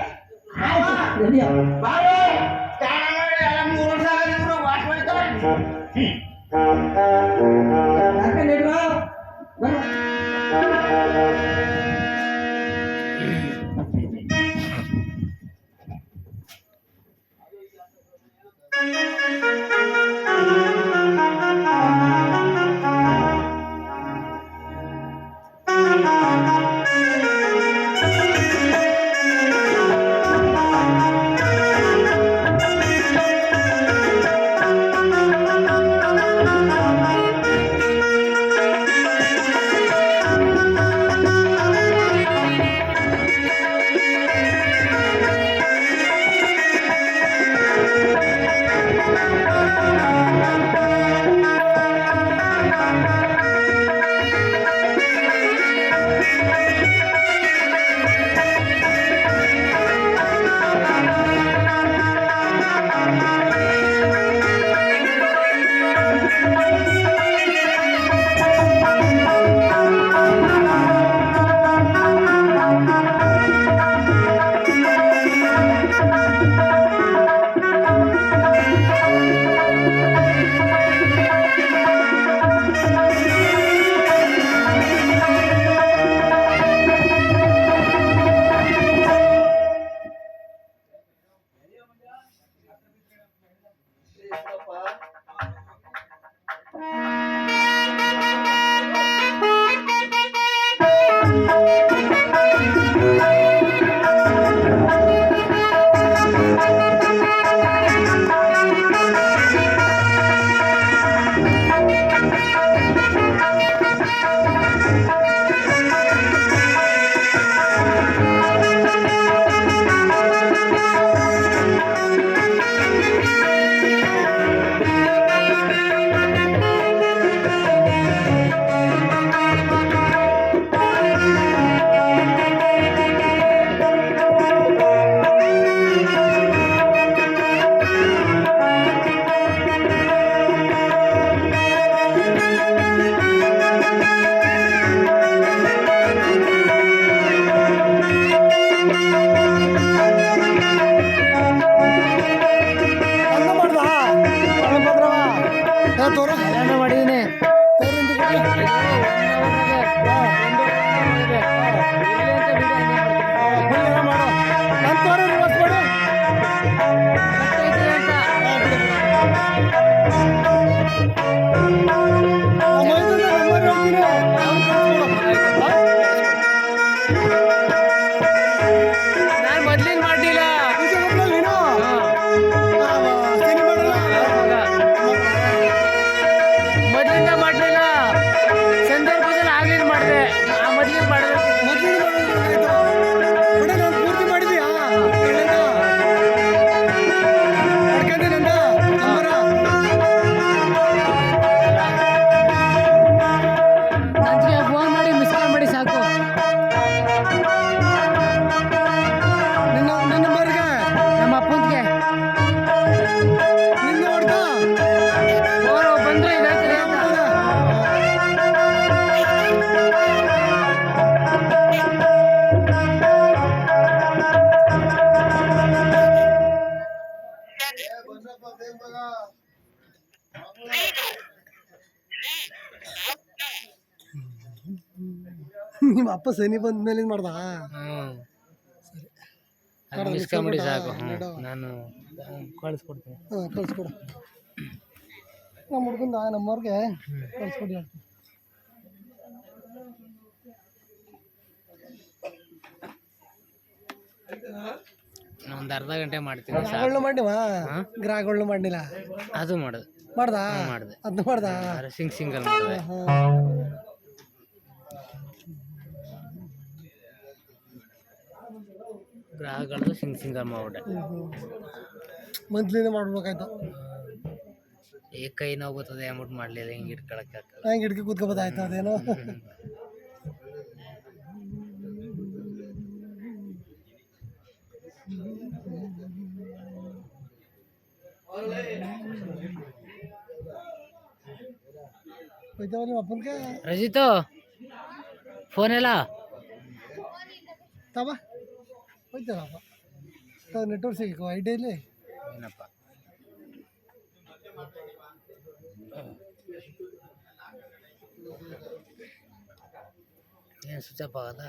ನಡೆಯೋ ಕರ್ಕೊಂಡು ಮಾಡಿದೀನಿ ನಾನು ಮೊದ್ಲಿನ ಮಾಡಲಿಲ್ಲ ಮೊದ್ಲಿಂದ ಮಾಡಲಿಲ್ಲ ಸಂದರ್ಭದಲ್ಲಿ ಆಗ್ಲಿಲ್ಲ ಮಾಡಿದೆ ಮೊದ್ಲಿನ ಮಾಡಿದೆ ಪೂರ್ತಿ ಮಾಡಿದ್ಯಾ ನನಗೆ ಫೋನ್ ಮಾಡಿ ಮಿಸ್ ಕಾಲ್ ಮಾಡಿ ಸಾಕು ನನ್ನ ನಂಬರ್ಗೆ ನಮ್ಮ ಅಪ್ಪನಿಗೆ ನಿನ್ನ ಹೊಡ್ಕ ಫೋನ್ ಬಂದ್ರೆ ಇದಾಯ್ತು ಅಂತ ನಿಮ್ಮ ಅಪ್ಪ ಸನಿ ಬಂದ ಮೇಲೆ ಮಾಡ್ದ ಅದು ಮಿಸ್ ಕಾಲ್ ಮಾಡಿ ಸಾಕು ನಾನು ಕಳಿಸ್ಕೊಡ್ತೀನಿ ಕಳ್ಸ್ಕೊಡು ನಮ್ಮ ಹುಡ್ಗಂದ ನಮ್ಮವ್ರಿಗೆ ಕಳ್ಸ್ಕೊಡಿ ಹೇಳ್ತೀನಿ ಒಂದು ಅರ್ಧ ಗಂಟೆ ಮಾಡ್ತೀನಿ ಗ್ರಾಹಗಳನ್ನ ಮಾಡಿವ ಗ್ರಾಹಗಳನ್ನ ಮಾಡಿಲ್ಲ ಅದು ಮಾಡೋದು ಮಾಡ್ದ ಮಾಡಿದೆ ಅದನ್ನ ಮಾಡ್ದ ಸಿಂಗಲ್ ಮಾಡಿದೆ ಗ್ರಾಹಕಗಳದ್ದು ಸಿಂಗಲ್ ಮಾಡ್ಬಿಟ್ಟೆ ಮಂತ್ಲಿನೇ ಮಾಡ್ಬೇಕಾಯ್ತು ಈ ಕೈ ನೋವು ಬರ್ತದೆ ಅಂದ್ಬಿಟ್ಟು ಮಾಡಲಿಲ್ಲ ಹಿಂಗೆ ಇಟ್ಕೊಳಕ್ಕೆ ಹೆಂಗೆ ಹಿಡ್ಕೊ ಕೂತ್ಕೋಬೋದಾಯ್ತು ಅದೇನೋ ಹೋಯ್ತಾವ ನಿಮ್ಮ ಅಪ್ಪನ್ಗೆ ರಜಿತು ಫೋನ್ ಎಲ್ಲ ತಬ ಹೋಯ್ತಾರಪ್ಪ ನೆಟ್ವರ್ಕ್ ಸಿಗಬೇಕು ಐಡಿಯಲ್ಲಿ ಏನಪ್ಪ ಏನು ಸ್ವಿಚ್ ಆಫ್ ಆಗದ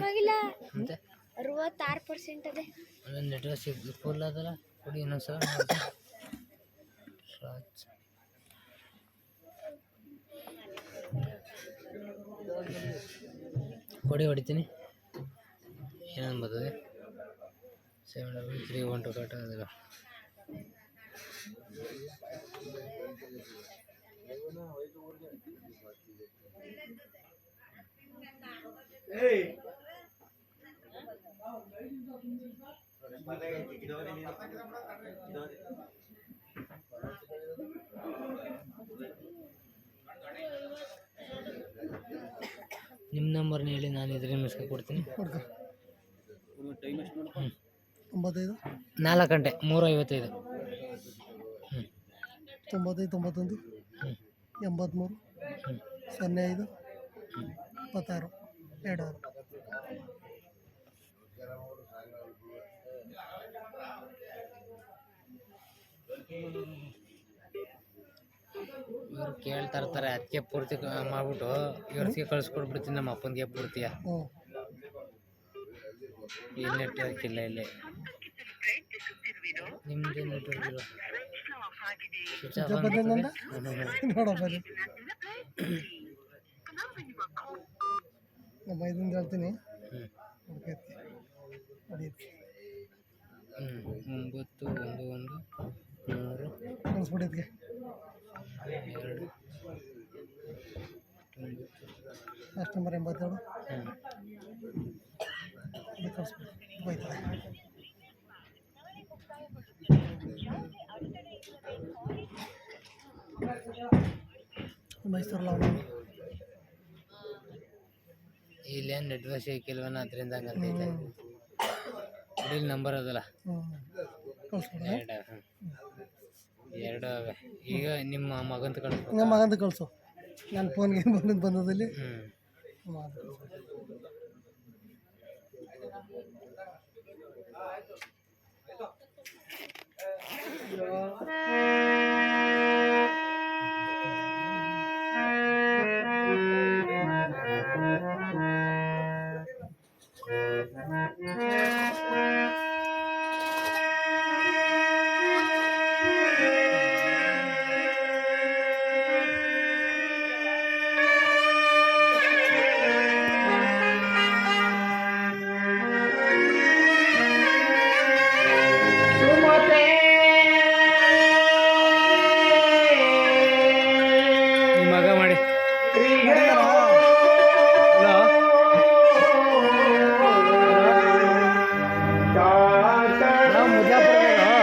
ಆಗಿಲ್ಲ ಮತ್ತೆ 66% ಅದೇ ಅದೊಂದು ನೆಟ್ವರ್ಕ್ ಸಿಗ್ ಫುಲ್ ಅದಲ್ಲ ಕೊಡಿ ಇನ್ನೊಂದ್ಸಲ ಕೊಡಿ ಹೊಡಿತೀನಿ ಏನಂದು ಬರ್ತದೆ 73312 ಕಟ್ ಅದಲ್ಲ ನಿಮ್ಮ ನಂಬರ್ನ ಹೇಳಿ ನಾನು ಇದರಿಂದ ಮಿಸ್ಕೊ ಕೊಡ್ತೀನಿ ಕೊಡ್ಕ 95 4 ಗಂಟೆ 3:55 95 91 83 05 26 26 ಇವ್ರು ಕೇಳ್ತಾ ಇರ್ತಾರೆ ಅದಕ್ಕೆ ಪೂರ್ತಿ ಮಾಡ್ಬಿಟ್ಟು ಇವ್ರಿಗೆ ಕಳಿಸ್ಕೊಡ್ಬಿಡ್ತೀನಿ ನಮ್ಮ ಅಪ್ಪನಿಗೆ ಪೂರ್ತಿಯ ಇಲ್ಲಿ ನೆಟ್ವರ್ಕ್ ಇಲ್ಲ ಇಲ್ಲಿ ನಿಮ್ಮದೇ ನೆಟ್ವರ್ಕ್ ಇಲ್ಲ ಸ್ವಿಚ್ ಆಫ್ ಬಂದಂದ ನೋಡಪ್ಪ ಅಲ್ಲಿ. ನಮ್ಮ ಇದನ್ನ ಹೇಳ್ತೀನಿ ಹುಡ್ಕೈತಿ ಹೊಡಿಯಕ್ಕೆ 911 3 ಕಳಿಸ್ಬಿಟ್ಟಿದ್ಗೆ 2 ಲಾಸ್ಟ್ ನಂಬರ್ 87 ಅದು ಕಳಿಸ್ಬಿಟ್ಟು ಹೋಯ್ತದೆ. ಮೈಸೂರಲ್ಲಿ ಅವನು ಇಲ್ಲೇನು ನೆಟ್ವರ್ಕ್ ಸಿಕ್ಕಿಲ್ವನ ಅದರಿಂದ ಹಂಗಂತೈತೆ. ಇಲ್ಲಿ ನಂಬರ್ ಅದಲ್ಲ ಕಳಿಸ್ಬಿಡ 2 ಅವೆ. ಈಗ ನಿಮ್ಮ ಮಗಂತ ಕಳಿಸ್ಬೇಕು. ನಮ್ಮ ಮಗಂದು ಕಳಿಸು. ನನ್ನ ಫೋನ್ಗೆ ಬಂದದಲ್ಲಿ ನಿಮ್ಮ ಮಗ ಮಾಡಿ. ಹಲೋ ನಾವು ಮುಜಾಪುರದವರು.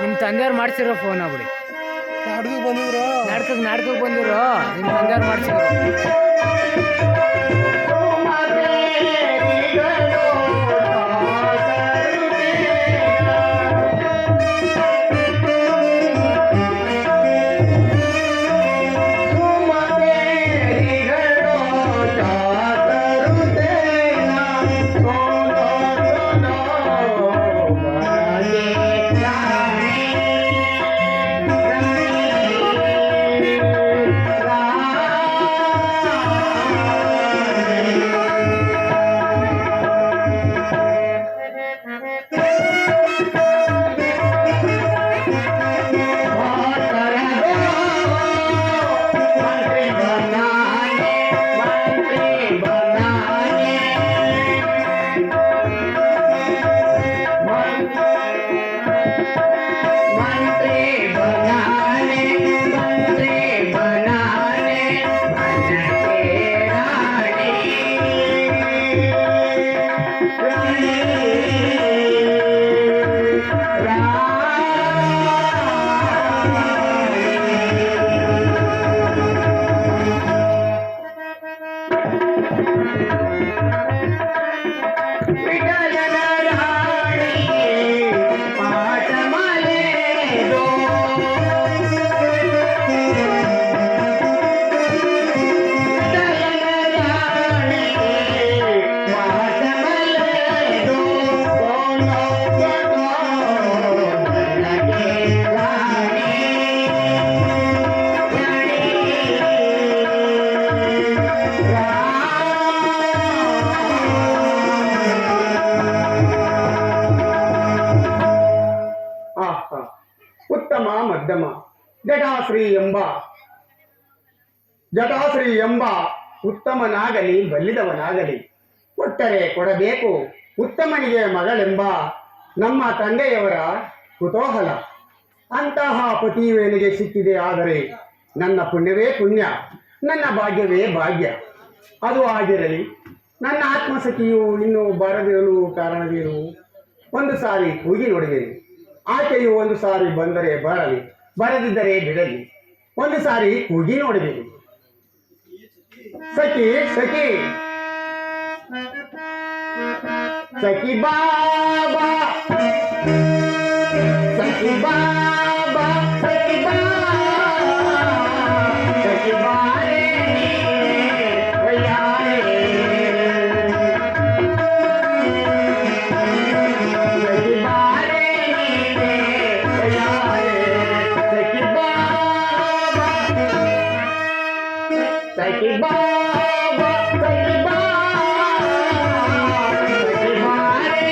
ನಿಮ್ಮ ತಂದೆಯವ್ರು ಮಾಡ್ಸಿರೋ ಫೋನ್ ಆಗ್ಬಿಡಿ. ನಾಡ್ದು ಬಂದಿದ್ರು ನಾಟಕಕ್ಕೆ ಬಂದಿರೋ ನಿಮ್ಮ ತಂದೆಯವ್ರು ಮಾಡ್ಸಿರೋ. ಉತ್ತಮ ಮಧ್ಯಮ ಜಟಾಶ್ರೀ ಎಂಬ ಉತ್ತಮನಾಗಲಿ ಬಲ್ಲಿದವನಾಗಲಿ ಕೊಟ್ಟರೆ ಕೊಡಬೇಕು ಉತ್ತಮನಿಗೆ ಮಗಳೆಂಬ ನಮ್ಮ ತಂದೆಯವರ ಕುತೂಹಲ. ಅಂತಹ ಪತಿವೇನಿಗೆ ಸಿಕ್ಕಿದೆ. ಆದರೆ ನನ್ನ ಪುಣ್ಯವೇ ಪುಣ್ಯ, ನನ್ನ ಭಾಗ್ಯವೇ ಭಾಗ್ಯ. ಅದು ಆಗಿರಲಿ. ನನ್ನ ಆತ್ಮಸಖಿಯು ಇನ್ನೂ ಬಾರದಿರಲು ಕಾರಣವೇನು? ಒಂದು ಸಾರಿ ಕೂಗಿ ನೋಡುವೆನು. ಆಕೆಯು ಒಂದು ಸಾರಿ ಬಂದರೆ ಬರಲಿ, ಬರದಿದ್ದರೆ ಬಿಡಲಿ. ಒಂದು ಸಾರಿ ಕೂಗಿ ನೋಡುವೆನು. ಸಖಿ ಸಖಿ ಸಖಿ ಬಾಬಾ ಸಖಿ ಬಾಬಾ ಸಖಿ ಬಾಬಾ ಸಖಿ ಬಾರೆ ವಯ್ಯಾರೆ ಸಖಿ ಬಾರೆ ವಯ್ಯಾರೆ ಸಖಿ ಬಾಬಾ ಸಖಿ ಬಾಬಾ ಸಖಿ ಬಾಬಾ ಸಖಿ ಬಾರೆ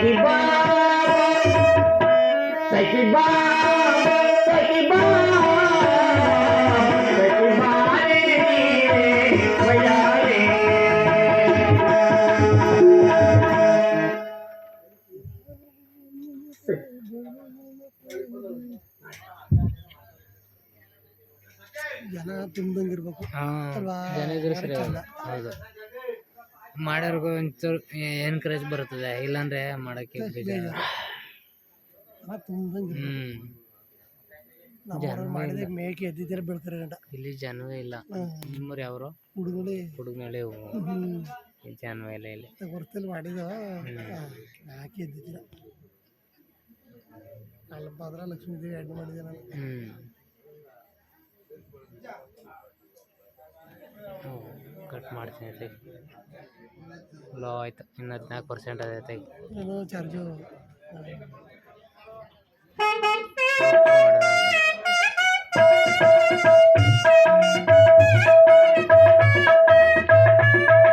ಸಖಿ ಬಾ ಸಖಿ ಬಾ ಸಖಿ ಬಾ ಸಖಿ ಬಾರೆ ಬಯಾರೆ ಜನ ತುಂಬ್ದಂಗಿರ್ಬೇಕು ಅಲ್ವಾ? ಜನ ಇದ್ರೆ ಸರಿ ಹೌದು ಮಾಡೋರ್ಗು ಒಂಚೂರು ಎನ್ಕರೇಜ್ ಬರ್ತದೆ ಇಲ್ಲಾಂದ್ರೆ ಮಾಡಕ್ಕೆ ಬೇಜಾರು. ಜನ ತುಂಬ್ದಂಗಿರ್ಬೇಕು. ನಮ್ಮ ಮಾಡಿದ್ರೆ ಮೇಕೆ ಎದ್ದಿದ್ದೀರ ಬೆಳ್ತಾರೆ ಗಂಟ ಇಲ್ಲಿ ಜನವೇ ಇಲ್ಲ. ನಿಮ್ಮೂರು ಯಾವ್ರು? ಹುಡುಗಳಿ ಹುಡುಗನಳ್ಳಿ ಜನವೇ ಇಲ್ಲ ಇಲ್ಲಿ. ಹೊರತಲ್ಲಿ ಮಾಡಿದ ಯಾಕೆ ಎದ್ದಿದ್ದೀರ ಅಲ್ಲಪ್ಪ ಅದ್ರ ಲಕ್ಷ್ಮೀ ದೇವಿ ಅಡ್ಡು ಮಾಡಿದೆ ನಾನು. ಕಟ್ ಮಾಡ್ತೀನಿ ಐತೆ ಲೋ ಆಯ್ತು ಇನ್ನು 14% ಅದೈತೆ ನಾನು ಚಾರ್ಜು ಮಾಡೋಣ.